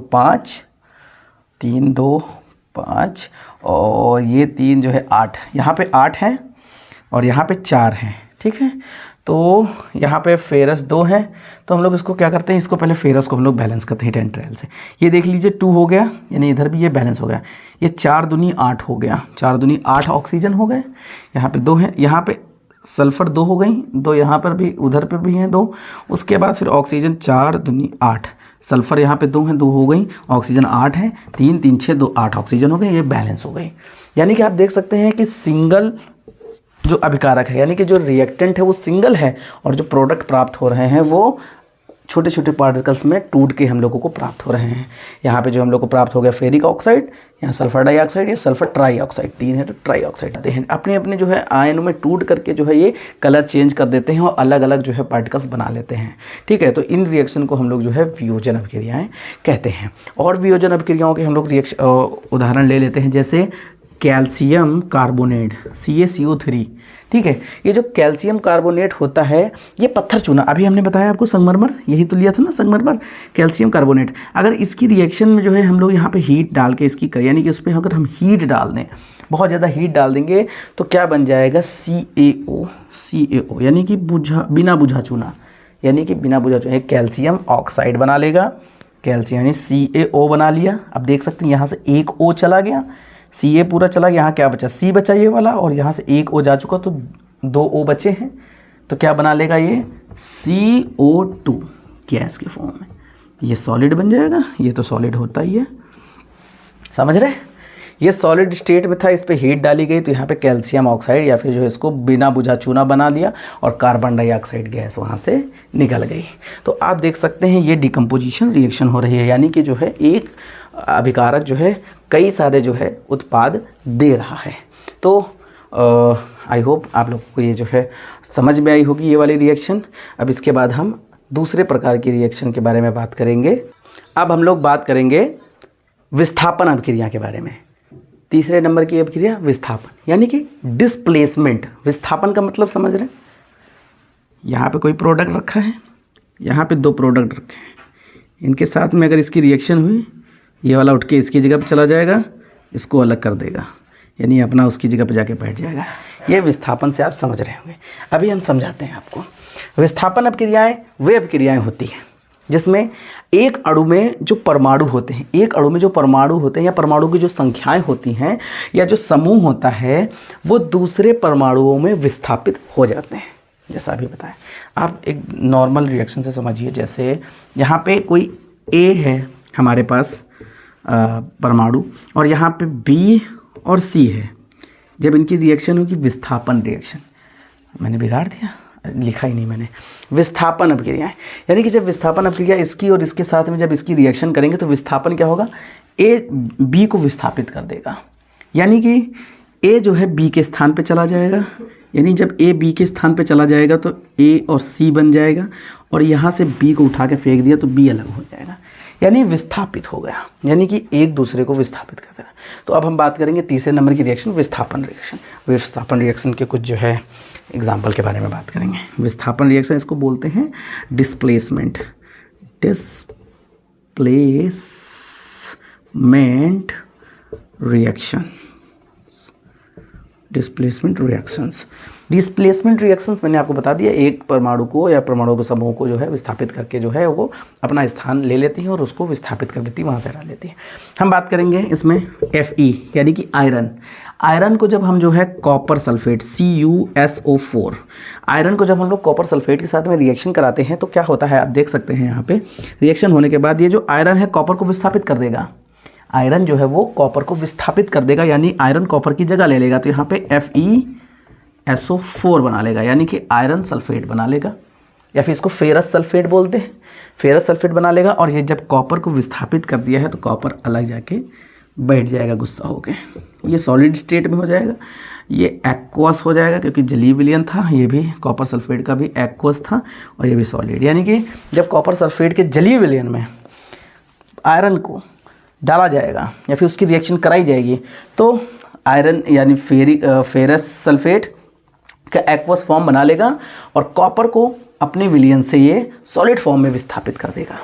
5 और ये 3 जो है 8, यहाँ पे 8 हैं और यहाँ पे 4 हैं, ठीक है। तो यहाँ पे फेरस 2 है, तो हम लोग इसको क्या करते हैं, इसको पहले फेरस को हम लोग बैलेंस करते हैं हीट एंड ट्रायल से। ये देख लीजिए 2 हो गया, यानी इधर भी ये बैलेंस हो गया, ये 4 दूनी 8 हो गया, 4 दूनी 8 ऑक्सीजन हो गए, यहाँ पे 2 है, यहाँ पे सल्फ़र 2 हो गई, 2 यहाँ पर भी, उधर पर भी हैं 2, उसके बाद फिर ऑक्सीजन 4 दूनी 8, सल्फ़र यहाँ पे 2 हैं, 2 हो गई, ऑक्सीजन 8 है, 3 3 6 2 8 ऑक्सीजन हो गए, ये बैलेंस हो गई। यानी कि आप देख सकते हैं कि सिंगल जो अभिकारक है यानी कि जो रिएक्टेंट है वो सिंगल है, और जो प्रोडक्ट प्राप्त हो रहे हैं वो छोटे छोटे पार्टिकल्स में टूट के हम लोगों को प्राप्त हो रहे हैं। यहाँ पे जो हम लोग को प्राप्त हो गया फेरिक ऑक्साइड, यहाँ सल्फर डाइऑक्साइड, ये सल्फर ट्राइऑक्साइड, 3 है तो ट्राइऑक्साइड आते हैं। अपने अपने जो है आयनों में टूट करके जो है ये कलर चेंज कर देते हैं और अलग अलग जो है पार्टिकल्स बना लेते हैं, ठीक है। तो इन रिएक्शन को हम लोग जो है वियोजन अभिक्रियाएँ कहते हैं। और वियोजन अभिक्रियाओं के हम लोग उदाहरण ले लेते हैं, जैसे कैल्शियम कार्बोनेट CaCO3, ठीक है। ये जो कैल्शियम कार्बोनेट होता है ये पत्थर चूना, अभी हमने बताया आपको संगमरमर, यही तो लिया था ना संगमरमर, कैल्शियम कार्बोनेट। अगर इसकी रिएक्शन में जो है हम लोग यहाँ पे हीट डाल के इसकी यानी कि उस पर अगर हम हीट डाल दें, बहुत ज़्यादा हीट डाल देंगे तो क्या बन जाएगा? CaO यानी कि बिना बुझा चूना, यानी कि बिना बुझा चूना, एक कैल्शियम ऑक्साइड बना लेगा, कैल्शियम यानी CaO बना लिया। अब देख सकते हैं यहाँ से एक O चला गया, Ca पूरा चला गया, यहाँ क्या बचा? C बचा ये वाला, और यहाँ से एक O जा चुका तो 2 O बचे हैं, तो क्या बना लेगा ये? CO2 गैस के फॉर्म में, ये सॉलिड बन जाएगा। ये तो सॉलिड होता ही है, समझ रहे? ये सॉलिड स्टेट में था, इस पर हीट डाली गई तो यहाँ पे कैल्शियम ऑक्साइड या फिर जो है इसको बिना बुझा चूना बना दिया और कार्बन डाइऑक्साइड गैस वहाँ से निकल गई। तो आप देख सकते हैं ये डिकम्पोजिशन रिएक्शन हो रही है, यानी कि जो है एक अभिकारक जो है कई सारे जो है उत्पाद दे रहा है। तो आई होप आप लोग को ये जो है समझ में आई होगी ये वाली रिएक्शन। अब इसके बाद हम दूसरे प्रकार की रिएक्शन के बारे में बात करेंगे। अब हम लोग बात करेंगे विस्थापन अभिक्रिया के बारे में। तीसरे नंबर की अभिक्रिया विस्थापन, यानी कि डिस्प्लेसमेंट। विस्थापन का मतलब समझ रहे हैं? यहाँ पे कोई प्रोडक्ट रखा है, यहाँ पे 2 प्रोडक्ट रखे हैं, इनके साथ में अगर इसकी रिएक्शन हुई, ये वाला उठ के इसकी जगह पे चला जाएगा, इसको अलग कर देगा, यानी अपना उसकी जगह पे जाके बैठ जाएगा। ये विस्थापन से आप समझ रहे होंगे। अभी हम समझाते हैं आपको। विस्थापन अभिक्रियाएँ वे अभिक्रियाएँ होती हैं जिसमें एक अणु में जो परमाणु होते हैं, एक अणु में जो परमाणु होते हैं या परमाणु की जो संख्याएं होती हैं या जो समूह होता है वो दूसरे परमाणुओं में विस्थापित हो जाते हैं। जैसा अभी बताएं, आप एक नॉर्मल रिएक्शन से समझिए। जैसे यहाँ पे कोई A है हमारे पास परमाणु, और यहाँ पे B और C है। जब इनकी रिएक्शन होगी विस्थापन रिएक्शन, मैंने बिगाड़ दिया, लिखा ही नहीं मैंने, विस्थापन अभिक्रियाएं। यानी कि जब विस्थापन अभिक्रिया इसकी और इसके साथ में जब इसकी रिएक्शन करेंगे तो विस्थापन क्या होगा, ए बी को विस्थापित कर देगा। यानी कि ए जो है बी के स्थान पे चला जाएगा, यानी जब ए बी के स्थान पे चला जाएगा तो ए और सी बन जाएगा, और यहाँ से बी को उठा के फेंक दिया तो बी अलग हो जाएगा, यानी विस्थापित हो गया, यानी कि एक दूसरे को विस्थापित कर देना। तो अब हम बात करेंगे तीसरे नंबर की रिएक्शन, विस्थापन रिएक्शन। विस्थापन रिएक्शन के कुछ जो है एग्जाम्पल के बारे में बात करेंगे। विस्थापन रिएक्शन इसको बोलते हैं displacement, displacement reaction, displacement reactions. Displacement reactions मैंने आपको बता दिया, एक परमाणु को या परमाणु के समूह को जो है विस्थापित करके जो है वो अपना स्थान ले लेती है और उसको विस्थापित कर देती है, वहाँ से हटा लेती है। हम बात करेंगे इसमें Fe यानी कि आयरन। आयरन को जब हम जो है कॉपर सल्फेट CuSO4, आयरन को जब हम लोग कॉपर सल्फेट के साथ में रिएक्शन कराते हैं तो क्या होता है, आप देख सकते हैं यहाँ पे रिएक्शन होने के बाद ये जो आयरन है कॉपर को विस्थापित कर देगा। आयरन जो है वो कॉपर को विस्थापित कर देगा, यानी आयरन कॉपर की जगह ले लेगा, तो यहाँ पे FeSO4 बना लेगा, यानी कि आयरन सल्फेट बना लेगा, या फिर इसको फेरस सल्फेट बोलते हैं, फेरस सल्फेट बना लेगा। और ये जब कॉपर को विस्थापित कर दिया है तो कॉपर अलग जाके बैठ जाएगा गुस्सा होके, ये सॉलिड स्टेट में हो जाएगा, ये एक्वस हो जाएगा क्योंकि जलीय विलयन था, ये भी कॉपर सल्फेट का भी एक्वस था और ये भी सॉलिड। यानी कि जब कॉपर सल्फेट के जलीय विलयन में आयरन को डाला जाएगा या फिर उसकी रिएक्शन कराई जाएगी तो आयरन यानी फेरस सल्फेट का एक्वस फॉर्म बना लेगा और कॉपर को अपने विलयन से ये सॉलिड फॉर्म में विस्थापित कर देगा।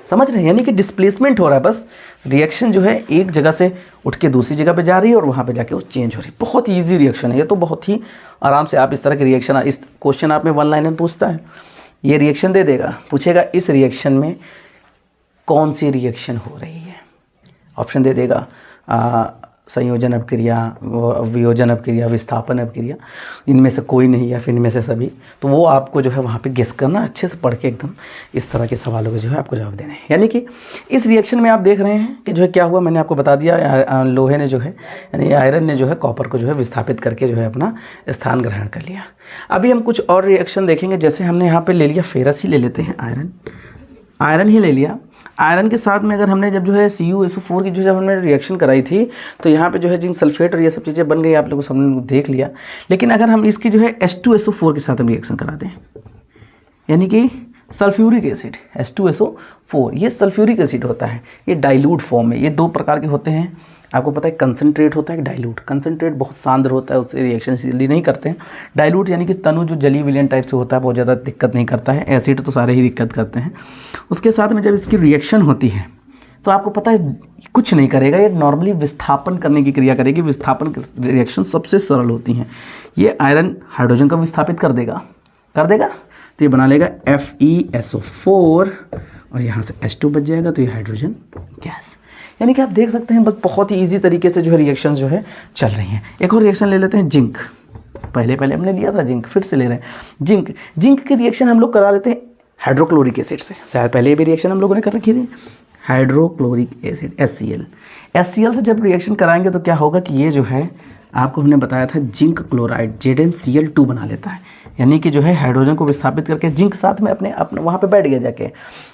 समझ रहे हैं, यानी कि डिस्प्लेसमेंट हो रहा है, बस रिएक्शन जो है एक जगह से उठ के दूसरी जगह पे जा रही है और वहाँ पे जाके वो चेंज हो रही है। बहुत ही ईजी रिएक्शन है ये, तो बहुत ही आराम से आप इस तरह के रिएक्शन, इस क्वेश्चन आप में 1 लाइन में पूछता है, ये रिएक्शन दे देगा, पूछेगा इस रिएक्शन में कौन सी रिएक्शन हो रही है, ऑप्शन दे देगा संयोजन अपक्रिया, वियोजन अपक्रिया, विस्थापन अपक्रिया, इनमें से कोई नहीं या फिर इनमें से सभी। तो वो आपको जो है वहाँ पे गेस करना, अच्छे से पढ़ के एकदम इस तरह के सवालों के जो है आपको जवाब देने हैं। यानी कि इस रिएक्शन में आप देख रहे हैं कि जो है क्या हुआ, मैंने आपको बता दिया, लोहे ने जो है यानी आयरन ने जो है कॉपर को जो है विस्थापित करके जो है अपना स्थान ग्रहण कर लिया। अभी हम कुछ और रिएक्शन देखेंगे, जैसे हमने यहाँ पर ले लिया फेरस ही ले लेते हैं, आयरन ही ले लिया। आयरन के साथ में अगर हमने जब जो है CuSO4 की जो जब हमने रिएक्शन कराई थी तो यहाँ पे जो है जिंक सल्फेट और ये सब चीज़ें बन गई, आप लोगों को सबने देख लिया। लेकिन अगर हम इसकी जो है H2SO4 के साथ हम रिएक्शन करा दें, यानी कि सल्फ्यूरिक एसिड H2SO4, ये सल्फ्यूरिक एसिड होता है, ये डाइल्यूट फॉर्म में, ये 2 प्रकार के होते हैं। आपको पता है कंसनट्रेट होता है, डाइल्यूट। कंसनट्रेट बहुत सांद्र होता है, उससे रिएक्शन जल्दी नहीं करते हैं। डाइल्यूट यानी कि तनु जो जलीय विलयन टाइप से होता है, बहुत ज़्यादा दिक्कत नहीं करता है। एसिड तो सारे ही दिक्कत करते हैं। उसके साथ में जब इसकी रिएक्शन होती है तो आपको पता है कुछ नहीं करेगा, ये नॉर्मली विस्थापन करने की क्रिया करेगी। विस्थापन रिएक्शन सबसे सरल होती हैं। ये आयरन हाइड्रोजन को विस्थापित कर देगा तो ये बना लेगा FeSO4 और यहाँ से H2 बच जाएगा, तो ये हाइड्रोजन गैस। यानी कि आप देख सकते हैं बस बहुत ही ईजी तरीके से जो है रिएक्शंस जो है चल रही हैं। एक और रिएक्शन ले लेते हैं, जिंक। पहले हमने लिया था जिंक, फिर से ले रहे हैं जिंक की रिएक्शन हम लोग करा लेते हैं हाइड्रोक्लोरिक एसिड से। शायद पहले भी रिएक्शन हम लोगों ने कर रखी थी, हाइड्रोक्लोरिक एसिड HCl से जब रिएक्शन कराएंगे तो क्या होगा कि ये जो है आपको हमने बताया था जिंक क्लोराइड ZnCl2 बना लेता है। यानी कि जो है हाइड्रोजन को विस्थापित करके जिंक साथ में अपने वहाँ पे बैठ गया जाके,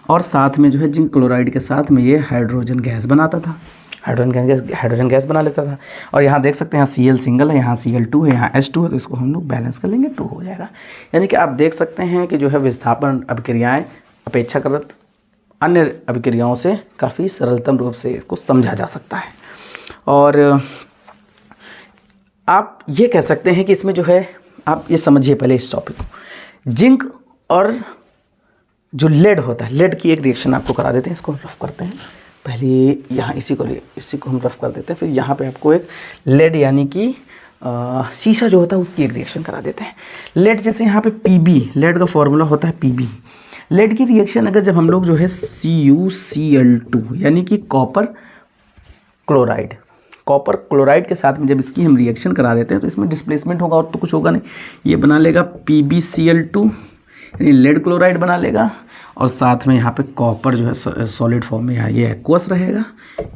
और साथ में जो है जिंक क्लोराइड के साथ में ये हाइड्रोजन गैस बनाता था, हाइड्रोजन गैस बना लेता था। और यहाँ देख सकते हैं यहाँ Cl सिंगल है, यहाँ Cl2 है, यहाँ H2 है, तो इसको हम लोग बैलेंस कर लेंगे, 2 हो जाएगा। यानी कि आप देख सकते हैं कि जो है विस्थापन अभिक्रियाएँ अपेक्षाकृत अन्य अभिक्रियाओं से काफ़ी सरलतम रूप से इसको समझा जा सकता है। और आप ये कह सकते हैं कि इसमें जो है आप ये समझिए पहले इस टॉपिक को, जिंक और जो लेड होता है, लेड की एक रिएक्शन आपको करा देते हैं। इसको रफ करते हैं पहले, यहाँ इसी को हम रफ कर देते हैं, फिर यहाँ पे आपको एक लेड यानी कि शीशा जो होता है उसकी एक रिएक्शन करा देते हैं। लेड जैसे यहाँ पे Pb, लेड का फॉर्मूला होता है Pb। लेड की रिएक्शन अगर जब हम लोग जो है CuCl2 यानी कि कॉपर क्लोराइड के साथ में जब इसकी हम रिएक्शन करा देते हैं तो इसमें डिस्प्लेसमेंट होगा और तो कुछ होगा नहीं। ये बना लेगा PbCl2 यानी लेड क्लोराइड बना लेगा, और साथ में यहाँ पे कॉपर जो है सॉलिड फॉर्म में है, ये एक्वस रहेगा,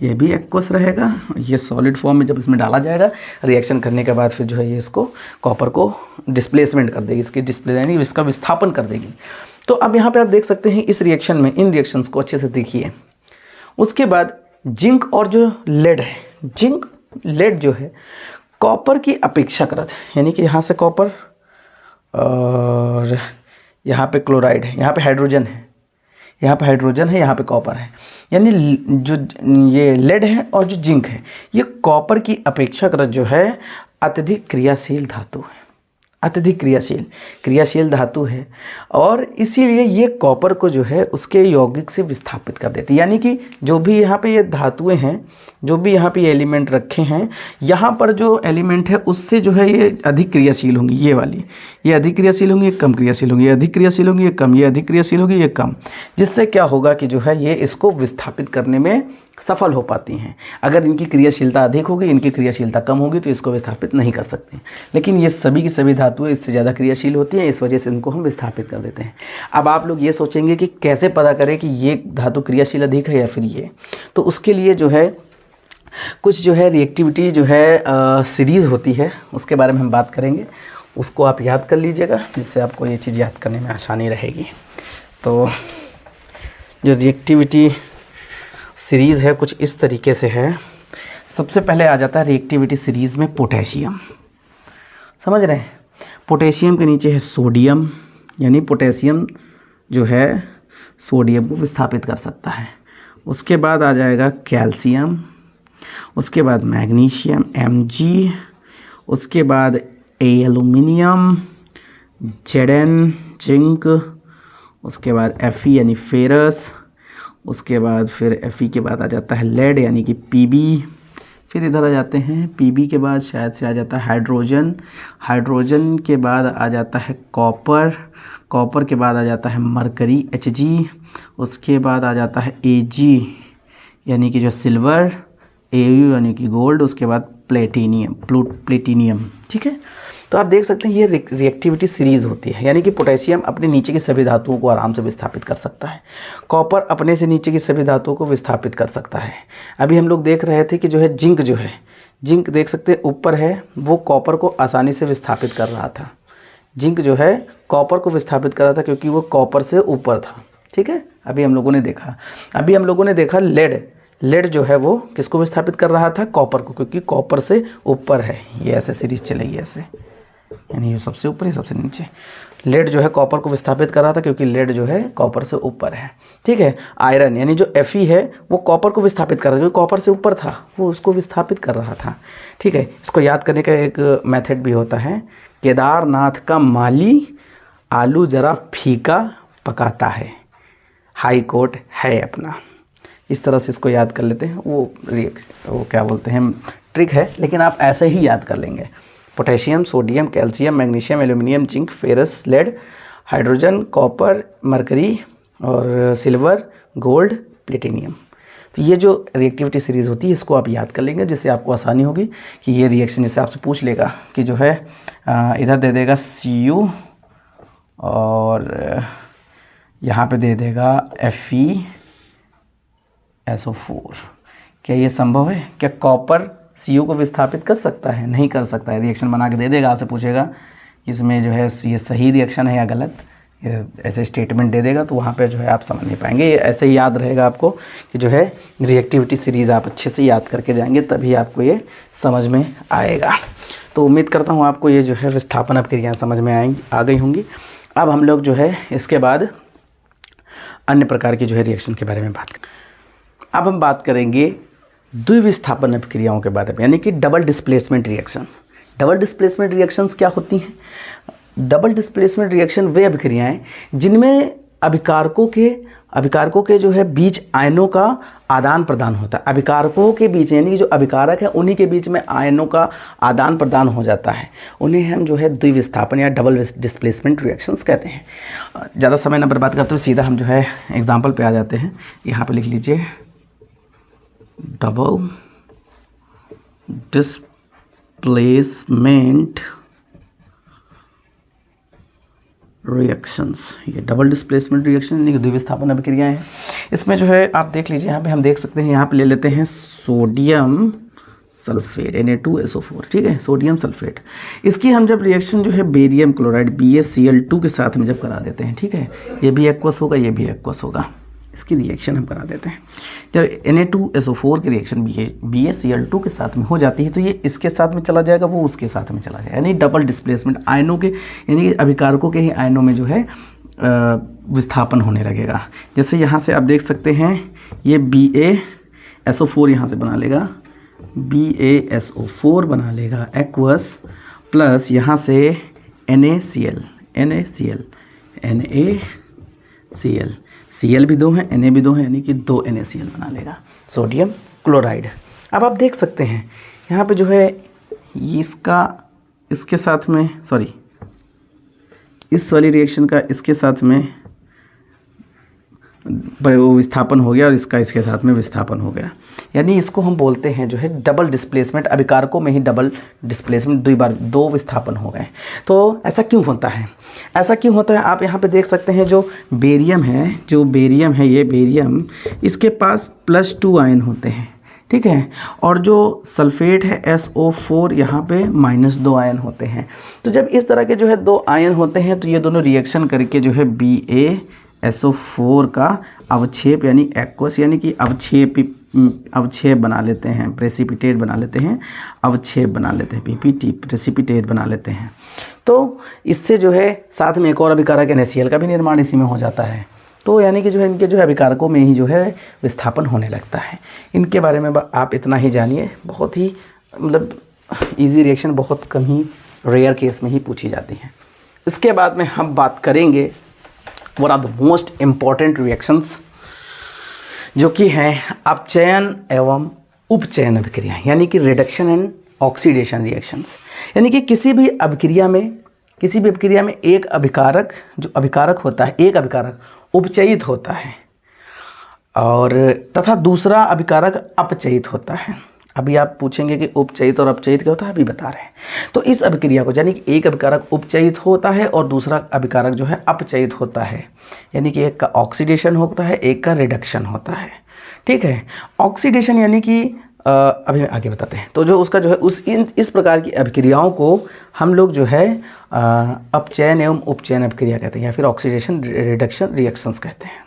ये भी एक्वस रहेगा। ये सॉलिड फॉर्म में जब इसमें डाला जाएगा रिएक्शन करने के बाद फिर जो है ये इसको कॉपर को डिस्प्लेसमेंट कर देगी, इसकी डिस्प्ले यानी इसका विस्थापन कर देगी। तो अब यहाँ पे आप देख सकते हैं इस रिएक्शन में, इन रिएक्शंस को अच्छे से देखिए। उसके बाद जिंक और जो लेड है, जिंक लेड जो है कॉपर की अपेक्षाकृत, यानी कि यहाँ से कॉपर और यहाँ पे क्लोराइड है, यहाँ पे हाइड्रोजन है, यहाँ पे हाइड्रोजन है, यहाँ पे कॉपर है, यानी जो ये लेड है और जो जिंक है ये कॉपर की अपेक्षाकृत जो है अत्यधिक क्रियाशील धातु है, अत्यधिक क्रियाशील धातु है। और इसीलिए ये कॉपर को जो है उसके यौगिक से विस्थापित कर देती है, यानी कि जो भी यहाँ पे ये धातुएं हैं, जो भी यहाँ पे ये एलिमेंट रखे हैं, यहाँ पर जो एलिमेंट है उससे जो है ये अधिक क्रियाशील होंगी, ये वाली, ये अधिक क्रियाशील होंगी, ये कम क्रियाशील होंगी, ये अधिक क्रियाशील होंगी, ये कम, ये अधिक क्रियाशील होगी, ये कम, जिससे क्या होगा कि जो है ये इसको विस्थापित करने में सफल हो पाती हैं। अगर इनकी क्रियाशीलता अधिक होगी, इनकी क्रियाशीलता कम होगी तो इसको विस्थापित नहीं कर सकते। लेकिन ये सभी की सभी धातुएं इससे ज़्यादा क्रियाशील होती हैं, इस वजह से इनको हम विस्थापित कर देते हैं। अब आप लोग ये सोचेंगे कि कैसे पता करें कि ये धातु क्रियाशील अधिक है या फिर ये, तो उसके लिए जो है कुछ जो है रिएक्टिविटी जो है सीरीज़ होती है, उसके बारे में हम बात करेंगे, उसको आप याद कर लीजिएगा जिससे आपको ये चीज़ याद करने में आसानी रहेगी। तो जो रिएक्टिविटी सीरीज़ है कुछ इस तरीके से है। सबसे पहले आ जाता है रिएक्टिविटी सीरीज़ में पोटेशियम, समझ रहे हैं, पोटेशियम के नीचे है सोडियम, यानी पोटेशियम जो है सोडियम को विस्थापित कर सकता है। उसके बाद आ जाएगा कैल्शियम, उसके बाद मैग्नीशियम Mg, उसके बाद एल्युमिनियम Zn जिंक, उसके बाद Fe यानी फेरस, उसके बाद फिर Fe के बाद आ जाता है लेड यानी कि Pb, फिर इधर आ जाते हैं Pb के बाद शायद से आ जाता है हाइड्रोजन, हाइड्रोजन के बाद आ जाता है कॉपर, कॉपर के बाद आ जाता है मरकरी Hg, उसके बाद आ जाता है Ag यानी कि जो सिल्वर, Au यानी कि गोल्ड, उसके बाद प्लेटिनियम, ठीक है। तो आप देख सकते हैं ये रिएक्टिविटी सीरीज़ होती है, यानी कि पोटेशियम अपने नीचे की सभी धातुओं को आराम से विस्थापित कर सकता है, कॉपर अपने से नीचे की सभी धातुओं को विस्थापित कर सकता है। अभी हम लोग देख रहे थे कि जो है जिंक देख सकते हैं ऊपर है, वो कॉपर को आसानी से विस्थापित कर रहा था, जिंक जो है कॉपर को विस्थापित कर रहा था क्योंकि वो कॉपर से ऊपर था, ठीक है। अभी हम लोगों ने देखा लेड जो है वो किसको विस्थापित कर रहा था, कॉपर को, क्योंकि कॉपर से ऊपर है। ये ऐसे सीरीज चलेगी ऐसे, यानी ये सबसे ऊपर ही सबसे नीचे। लेड जो है कॉपर को विस्थापित कर रहा था क्योंकि लेड जो है कॉपर से ऊपर है, ठीक है। आयरन यानी जो Fe है वो कॉपर को विस्थापित कर रहा था क्योंकि कॉपर से ऊपर था, वो उसको विस्थापित कर रहा था, ठीक है। इसको याद करने का एक मेथड भी होता है, केदारनाथ का माली आलू ज़रा फीका पकाता है, हाई कोर्ट है अपना। इस तरह से इसको याद कर लेते हैं, वो क्या बोलते हैं ट्रिक है, लेकिन आप ऐसे ही याद कर लेंगे। Potassium, sodium, calcium, magnesium, aluminium, zinc, ferrous, lead, hydrogen, copper, mercury और सिल्वर, गोल्ड, प्लेटिनियम। तो ये जो रिएक्टिविटी सीरीज़ होती है इसको आप याद कर लेंगे, जिससे आपको आसानी होगी कि ये रिएक्शन, जैसे आपसे पूछ लेगा कि जो है इधर दे देगा Cu और यहाँ पे दे देगा FeSO4, क्या ये संभव है? क्या कॉपर Cu को विस्थापित कर सकता है? नहीं कर सकता है। रिएक्शन बना के दे देगा, आपसे पूछेगा इसमें जो है ये सही रिएक्शन है या गलत, ये ऐसे स्टेटमेंट दे देगा, तो वहाँ पे जो है आप समझ नहीं पाएंगे। ये ऐसे ही याद रहेगा आपको कि जो है रिएक्टिविटी सीरीज़ आप अच्छे से याद करके जाएंगे, तभी आपको ये समझ में आएगा। तो उम्मीद करता हूँ आपको ये जो है विस्थापन अपक्रियाएँ समझ में आ गई होंगी। अब हम लोग जो है इसके बाद अन्य प्रकार की जो है रिएक्शन के बारे में बात करें। अब हम बात करेंगे द्विविस्थापन अपक्रियाओं के बारे में, यानी कि double displacement reaction. Double displacement reactions क्या होती हैं? डबल डिस्प्लेसमेंट रिएक्शन वे अभिक्रियाएं जिनमें अभिकारकों के जो है बीच आयनों का आदान प्रदान होता है। अभिकारकों के बीच, यानी कि जो अभिकारक है उन्हीं के बीच में आयनों का आदान प्रदान हो जाता है, उन्हें हम जो है द्विविस्थापन या डबल डिस्प्लेसमेंट रिएक्शंस कहते हैं। ज़्यादा समय न बर्बाद करते हुए सीधा हम जो है एग्जाम्पल पे आ जाते हैं। यहाँ पे लिख लीजिए डबल डिस्प्लेसमेंट रिएक्शंस, ये डबल डिस्प्लेसमेंट रिएक्शन यानी कि द्विविस्थापन अभिक्रियाएं हैं। इसमें जो है आप देख लीजिए, यहाँ पे हम देख सकते हैं, यहाँ पे ले लेते हैं सोडियम सल्फेट Na2SO4, ठीक है, सोडियम सल्फेट। इसकी हम जब रिएक्शन जो है बेरियम क्लोराइड BaCl2 के साथ में जब करा देते हैं, ठीक है, ये भी एक्वस होगा, ये भी एक्वस होगा, इसकी रिएक्शन हम करा देते हैं। जब Na2SO4 की रिएक्शन BaCl2 के साथ में हो जाती है तो ये इसके साथ में चला जाएगा, वो उसके साथ में चला जाएगा, यानी डबल डिस्प्लेसमेंट आयनों के, यानी कि अभिकारकों के ही आयनों में जो है विस्थापन होने लगेगा। जैसे यहाँ से आप देख सकते हैं, ये BaSO4 यहाँ से बना लेगा, BaSO4 बना लेगा एक्वस, प्लस यहाँ से NaCl, Cl भी 2 है, Na भी 2 है, यानी कि 2 NaCl बना लेगा, सोडियम क्लोराइड। अब आप देख सकते हैं यहाँ पे जो है इसके साथ में, सॉरी, इस वाली रिएक्शन का इसके साथ में वो विस्थापन हो गया और इसका इसके साथ में विस्थापन हो गया, यानी इसको हम बोलते हैं जो है डबल डिस्प्लेसमेंट, अभिकारकों में ही डबल डिस्प्लेसमेंट, 2 बार 2 विस्थापन हो गए। तो ऐसा क्यों होता है? ऐसा क्यों होता है आप यहाँ पे देख सकते हैं, जो बेरियम है ये बेरियम, इसके पास +2 आयन होते हैं, ठीक है, और जो सल्फेट है SO4 यहाँ पे -2 आयन होते हैं। तो जब इस तरह के जो है 2 आयन होते हैं तो ये दोनों रिएक्शन करके जो है BaSO4 का अवक्षेप यानी एक्वस, यानी कि अवक्षेप बना लेते हैं, प्रेसिपिटेट बना लेते हैं, अवक्षेप बना लेते हैं, PPT प्रेसिपिटेट बना लेते हैं। तो इससे जो है साथ में एक और अभिकारक NaCl का भी निर्माण इसी में हो जाता है। तो यानी कि जो है इनके जो है अभिकारकों में ही जो है विस्थापन होने लगता है। इनके बारे में आप इतना ही जानिए, बहुत ही मतलब ईजी रिएक्शन बहुत कम ही रेयर केस में ही पूछी जाती हैं। इसके बाद में हम बात करेंगे one of the most important reactions, जो कि हैं अपचयन एवं उपचयन अभिक्रिया, यानी कि रिडक्शन एंड ऑक्सीडेशन रिएक्शंस। यानी कि किसी भी अभिक्रिया में एक अभिकारक, जो अभिकारक होता है, एक अभिकारक उपचयित होता है और तथा दूसरा अभिकारक अपचयित होता है। अभी आप पूछेंगे कि उपचयित और अपचयित क्या होता है, अभी बता रहे हैं। तो इस अभिक्रिया को, यानी कि एक अभिकारक उपचयित होता है और दूसरा अभिकारक जो है अपचयित होता है, यानी कि एक का ऑक्सीडेशन होता है, एक का रिडक्शन होता है, ठीक है। ऑक्सीडेशन यानी कि अभी आगे बताते हैं। तो जो उसका जो है इस प्रकार की अभिक्रियाओं को हम लोग जो है अपचयन एवं उपचयन अभिक्रिया कहते हैं, या फिर ऑक्सीडेशन रिडक्शन रिएक्शंस कहते हैं।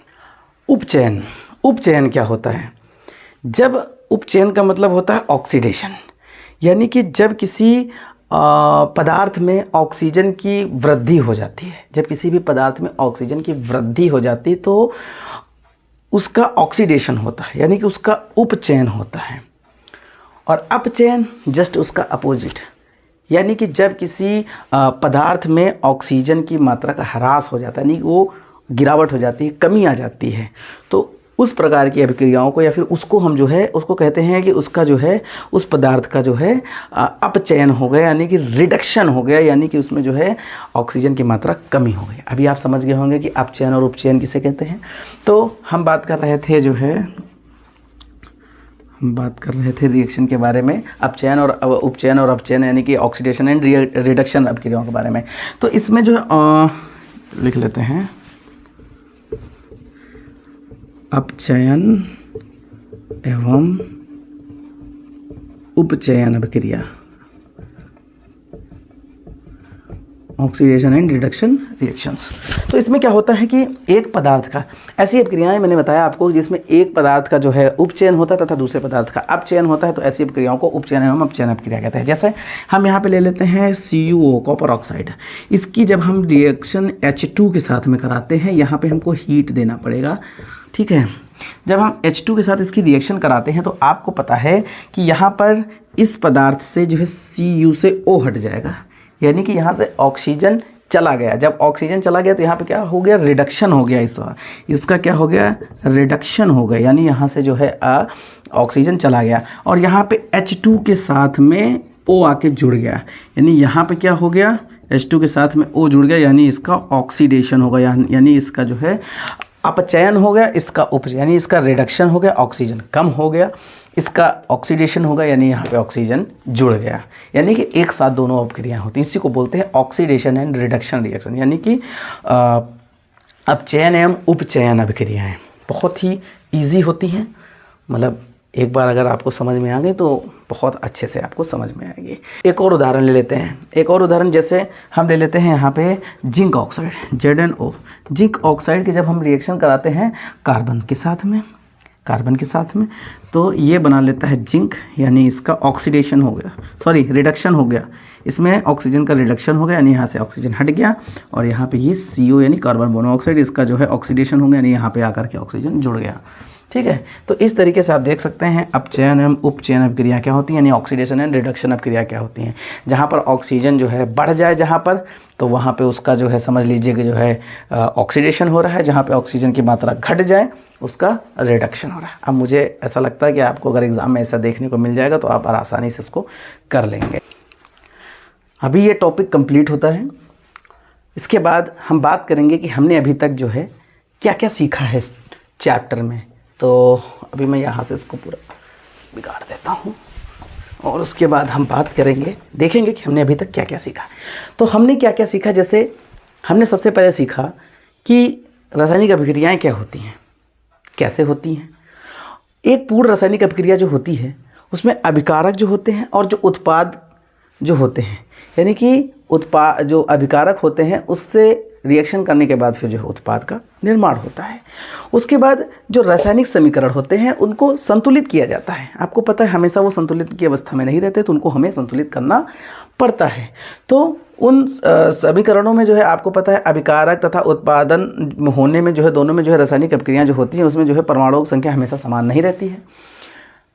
उपचयन क्या होता है? जब उपचयन का मतलब होता है ऑक्सीडेशन, यानी कि जब किसी पदार्थ में ऑक्सीजन की वृद्धि हो जाती है, जब किसी भी पदार्थ में ऑक्सीजन की वृद्धि हो जाती है तो उसका ऑक्सीडेशन होता है, यानी कि उसका उपचयन होता है। और अपचयन जस्ट उसका अपोजिट, यानी कि जब किसी पदार्थ में ऑक्सीजन की मात्रा का ह्रास हो जाता है, यानी वो गिरावट हो जाती है, कमी आ जाती है, तो उस प्रकार की अभिक्रियाओं को या फिर उसको हम जो है उसको कहते हैं कि उसका जो है उस पदार्थ का जो है अपचयन हो गया, यानी कि रिडक्शन हो गया, यानी कि उसमें जो है ऑक्सीजन की मात्रा कमी हो गई। अभी आप समझ गए होंगे कि अपचयन और उपचयन किसे कहते हैं। तो हम बात कर रहे थे रिएक्शन के बारे में, अपचयन और उपचयन और अपचयन यानी कि ऑक्सीडेशन एंड रिडक्शन अभिक्रियाओं के बारे में। तो इसमें जो लिख लेते हैं अपचयन एवं उपचयन अभिक्रिया, ऑक्सीडेशन एंड रिडक्शन रिएक्शंस। तो इसमें क्या होता है कि एक पदार्थ का, ऐसी अभिक्रियाएं मैंने बताया आपको जिसमें एक पदार्थ का जो है उपचयन होता है तथा दूसरे पदार्थ का अपचयन होता है, तो ऐसी अभिक्रियाओं को उपचयन एवं अपचयन अभिक्रिया कहते हैं। जैसे हम यहाँ पे ले लेते हैं CuO, कॉपर ऑक्साइड। इसकी जब हम रिएक्शन H2 के साथ में कराते हैं, यहाँ पे हमको हीट देना पड़ेगा, ठीक है। जब हम H2 के साथ इसकी रिएक्शन कराते हैं तो आपको पता है कि यहाँ पर इस पदार्थ से जो है Cu से O हट जाएगा, यानी कि यहाँ से ऑक्सीजन चला गया। जब ऑक्सीजन चला गया तो यहाँ पे क्या हो गया, रिडक्शन हो गया। इसका क्या हो गया, रिडक्शन हो गया, यानी यहाँ से जो है ऑक्सीजन चला गया और यहाँ पे H2 के साथ में O आके जुड़ गया, यानी यहाँ पे क्या हो गया, H2 के साथ में O जुड़ गया, यानी इसका ऑक्सीडेशन होगा, यानी इसका जो है अपचयन हो गया, इसका यानी इसका रिडक्शन हो गया, ऑक्सीजन कम हो गया, इसका ऑक्सीडेशन होगा यानी यहाँ पे ऑक्सीजन जुड़ गया, यानी कि एक साथ दोनों अपक्रियाएं होती हैं। इसी को बोलते हैं ऑक्सीडेशन एंड रिडक्शन रिएक्शन, यानी कि अपचयन एवं उपचयन अभिक्रियाएं बहुत ही ईजी होती हैं। मतलब एक बार अगर आपको समझ में आ गई तो बहुत अच्छे से आपको समझ में आएगी। एक और उदाहरण ले लेते हैं। एक और उदाहरण जैसे हम ले लेते हैं यहाँ पे zinc oxide, ZnO। Zinc oxide के जब हम रिएक्शन कराते हैं कार्बन के साथ में तो ये बना लेता है जिंक, यानी इसका ऑक्सीडेशन हो गया, रिडक्शन हो गया, इसमें ऑक्सीजन का रिडक्शन हो गया, यानी यहाँ से ऑक्सीजन हट गया और यहाँ पे ये CO यानी कार्बन मोनोऑक्साइड, इसका जो है ऑक्सीडेशन हो गया, यानी यहाँ पे आकर के ऑक्सीजन जुड़ गया। ठीक है, तो इस तरीके से आप देख सकते हैं अपचयन एवं उपचयन अभिक्रिया क्या होती है, यानी ऑक्सीडेशन एंड रिडक्शन अभिक्रिया क्या होती हैं। जहाँ पर ऑक्सीजन जो है बढ़ जाए जहाँ पर, तो वहाँ पे उसका जो है समझ लीजिए कि जो है ऑक्सीडेशन हो रहा है, जहाँ पे ऑक्सीजन की मात्रा घट जाए उसका रिडक्शन हो रहा है। अब मुझे ऐसा लगता है कि आपको अगर एग्ज़ाम में ऐसा देखने को मिल जाएगा तो आप आसानी से इसको कर लेंगे। अभी ये टॉपिक कंप्लीट होता है, इसके बाद हम बात करेंगे कि हमने अभी तक जो है क्या क्या सीखा है इस चैप्टर में। तो अभी मैं यहाँ से इसको पूरा बिगाड़ देता हूँ और उसके बाद हम बात करेंगे, देखेंगे कि हमने अभी तक क्या क्या सीखा। तो हमने क्या क्या सीखा, जैसे हमने सबसे पहले सीखा कि रासायनिक अभिक्रियाएं क्या होती हैं, कैसे होती हैं। एक पूर्ण रासायनिक अभिक्रिया जो होती है उसमें अभिकारक जो होते हैं और जो उत्पाद जो होते हैं, यानी कि जो अभिकारक होते हैं उससे रिएक्शन करने के बाद फिर जो है उत्पाद का निर्माण होता है। उसके बाद जो रासायनिक समीकरण होते हैं उनको संतुलित किया जाता है। आपको पता है हमेशा वो संतुलित की अवस्था में नहीं रहते, तो उनको हमें संतुलित करना पड़ता है। तो उन समीकरणों में जो है आपको पता है अभिकारक तथा उत्पादन होने में जो है दोनों में जो है रासायनिक अभिक्रियाएं जो होती हैं उसमें जो है परमाणुओं की संख्या हमेशा समान नहीं रहती है।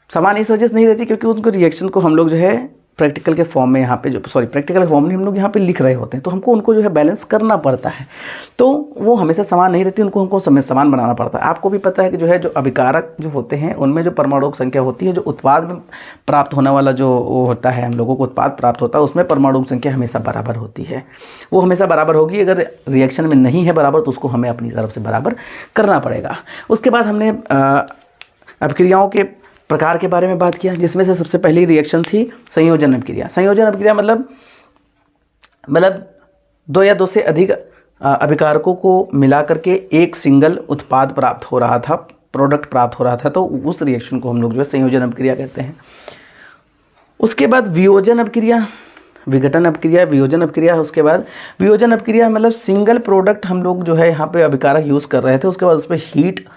समान इस वजह से नहीं रहती क्योंकि उनको रिएक्शन को हम लोग जो है प्रैक्टिकल के फॉर्म में यहाँ पे प्रैक्टिकल के फॉर्म में हम लोग यहाँ पे लिख रहे होते हैं, तो हमको उनको जो है बैलेंस करना पड़ता है। तो वो हमेशा समान नहीं रहती, उनको हमको समान बनाना पड़ता है। आपको भी पता है कि जो है जो अभिकारक जो होते हैं उनमें जो परमाणु संख्या होती है, जो उत्पाद में प्राप्त होने वाला जो वो होता है, हम लोगों को उत्पाद प्राप्त होता है उसमें परमाणु संख्या हमेशा बराबर होती है। वो हमेशा बराबर होगी, अगर रिएक्शन में नहीं है बराबर तो उसको हमें अपनी तरफ से बराबर करना पड़ेगा। उसके बाद हमने अभिक्रियाओं के प्रकार के बारे में बात किया, जिसमें से सबसे पहली रिएक्शन थी संयोजन अभिक्रिया। संयोजन अभिक्रिया मतलब दो या दो से अधिक अभिकारकों को मिला करके एक सिंगल उत्पाद प्राप्त हो रहा था, प्रोडक्ट प्राप्त हो रहा था, तो उस रिएक्शन को हम लोग जो है संयोजन अभिक्रिया कहते हैं। उसके बाद वियोजन अभिक्रिया, विघटन अभिक्रिया, वियोजन अभिक्रिया है। उसके बाद वियोजन अभिक्रिया मतलब सिंगल प्रोडक्ट हम लोग जो है यहाँ पे अभिकारक यूज़ कर रहे थे, उसके बाद उस पर हीट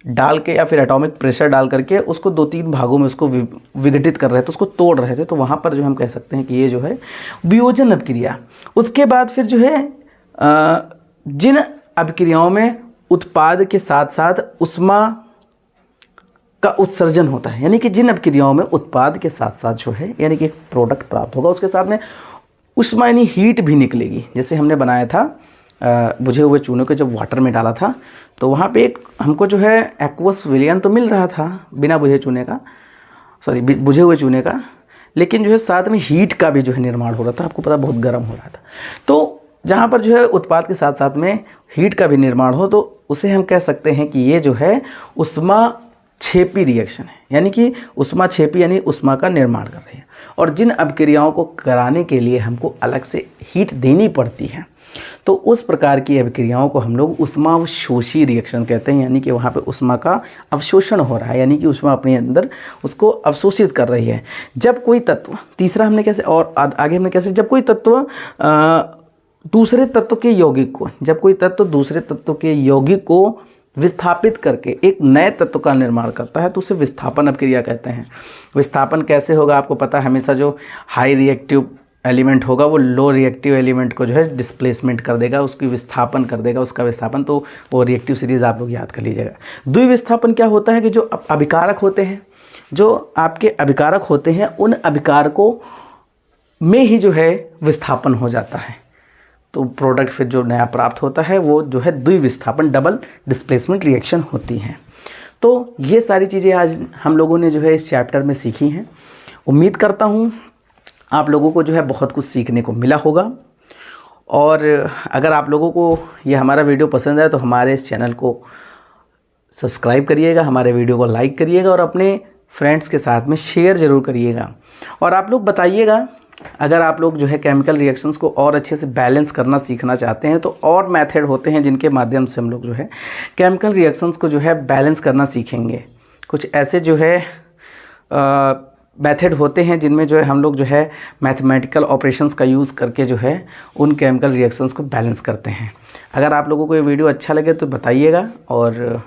डाल के या फिर एटॉमिक प्रेशर डाल करके उसको 2-3 भागों में उसको विघटित कर रहे थे, उसको तोड़ रहे थे, तो वहाँ पर जो हम कह सकते हैं कि ये जो है वियोजन अभिक्रिया। उसके बाद फिर जो है जिन अभिक्रियाओं में उत्पाद के साथ साथ उष्मा का उत्सर्जन होता है, यानी कि जिन अभिक्रियाओं में उत्पाद के साथ साथ जो है यानी कि एक प्रोडक्ट प्राप्त होगा उसके साथ में उष्मा यानी हीट भी निकलेगी। जैसे हमने बनाया था बुझे हुए चूने को जब वाटर में डाला था तो वहाँ पे एक हमको जो है एक्वस विलयन तो मिल रहा था बिना बुझे हुए चूने का, लेकिन जो है साथ में हीट का भी जो है निर्माण हो रहा था। आपको पता बहुत गर्म हो रहा था, तो जहाँ पर जो है उत्पाद के साथ साथ में हीट का भी निर्माण हो तो उसे हम कह सकते हैं कि ये जो है उष्मा छेपी रिएक्शन है, यानी कि उष्मा छेपी यानी उष्मा का निर्माण कर रही है। और जिन अभिक्रियाओं को कराने के लिए हमको अलग से हीट देनी पड़ती है तो उस प्रकार की अभिक्रियाओं को हम लोग उष्मावशोषी रिएक्शन कहते हैं, यानी कि वहाँ पे उष्मा का अवशोषण हो रहा है, यानी कि उष्मा अपने अंदर उसको अवशोषित कर रही है। जब कोई तत्व, तीसरा हमने कैसे और आगे हमने कैसे, जब कोई तत्व दूसरे तत्व के यौगिक को, जब कोई तत्व दूसरे तत्व के यौगिक को विस्थापित करके एक नए तत्व का निर्माण करता है तो उसे विस्थापन अभिक्रिया कहते हैं। विस्थापन कैसे होगा आपको पता है, हमेशा जो हाई रिएक्टिव एलिमेंट होगा वो लो रिएक्टिव एलिमेंट को जो है डिस्प्लेसमेंट कर देगा, उसकी विस्थापन कर देगा, उसका विस्थापन, तो वो रिएक्टिव सीरीज आप लोग याद कर लीजिएगा। द्विविस्थापन क्या होता है कि जो अभिकारक होते हैं, जो आपके अभिकारक होते हैं उन अभिकारकों में ही जो है विस्थापन हो जाता है, तो प्रोडक्ट फिर जो नया प्राप्त होता है वो जो है द्विविस्थापन डबल डिस्प्लेसमेंट रिएक्शन होती हैं। तो ये सारी चीज़ें आज हम लोगों ने जो है इस चैप्टर में सीखी हैं। उम्मीद करता हूँ आप लोगों को जो है बहुत कुछ सीखने को मिला होगा और अगर आप लोगों को ये हमारा वीडियो पसंद आए तो हमारे इस चैनल को सब्सक्राइब करिएगा, हमारे वीडियो को लाइक करिएगा और अपने फ्रेंड्स के साथ में शेयर ज़रूर करिएगा। और आप लोग बताइएगा, अगर आप लोग जो है केमिकल रिएक्शंस को और अच्छे से बैलेंस करना सीखना चाहते हैं तो और मेथड होते हैं जिनके माध्यम से हम लोग जो है केमिकल रिएक्शंस को जो है बैलेंस करना सीखेंगे। कुछ ऐसे जो है मेथड होते हैं जिनमें जो है हम लोग जो है मैथमेटिकल ऑपरेशंस का यूज़ करके जो है उन केमिकल रिएक्शंस को बैलेंस करते हैं। अगर आप लोगों को ये वीडियो अच्छा लगे तो बताइएगा और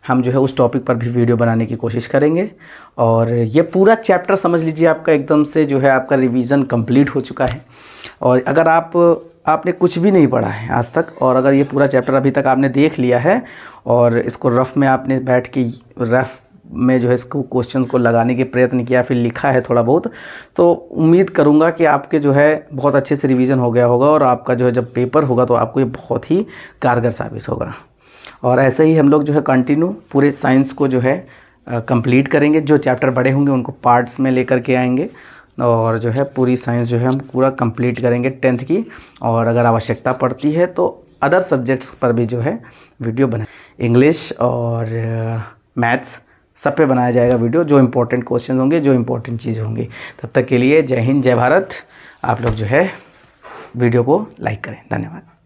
हम जो है उस टॉपिक पर भी वीडियो बनाने की कोशिश करेंगे। और ये पूरा चैप्टर समझ लीजिए आपका एकदम से जो है आपका रिवीजन कंप्लीट हो चुका है। और अगर आपने कुछ भी नहीं पढ़ा है आज तक और अगर ये पूरा चैप्टर अभी तक आपने देख लिया है और इसको रफ़ में आपने बैठ के रफ़ में जो है इसको क्वेश्चंस को लगाने के प्रयत्न किया, फिर लिखा है थोड़ा बहुत, तो उम्मीद करूंगा कि आपके जो है बहुत अच्छे से रिवीजन हो गया होगा और आपका जो है जब पेपर होगा तो आपको ये बहुत ही कारगर साबित होगा। और ऐसे ही हम लोग जो है कंटिन्यू पूरे साइंस को जो है कंप्लीट करेंगे। जो चैप्टर बड़े होंगे उनको पार्ट्स में लेकर के आएंगे और जो है पूरी साइंस जो है हम पूरा कंप्लीट करेंगे 10th की। और अगर आवश्यकता पड़ती है तो अदर सब्जेक्ट्स पर भी जो है वीडियो बनाए, इंग्लिश और मैथ्स सब पे बनाया जाएगा वीडियो, जो इम्पोर्टेंट क्वेश्चन होंगे, जो इम्पोर्टेंट चीज़ होंगी। तब तक के लिए जय हिंद, जय भारत। आप लोग जो है वीडियो को लाइक करें। धन्यवाद।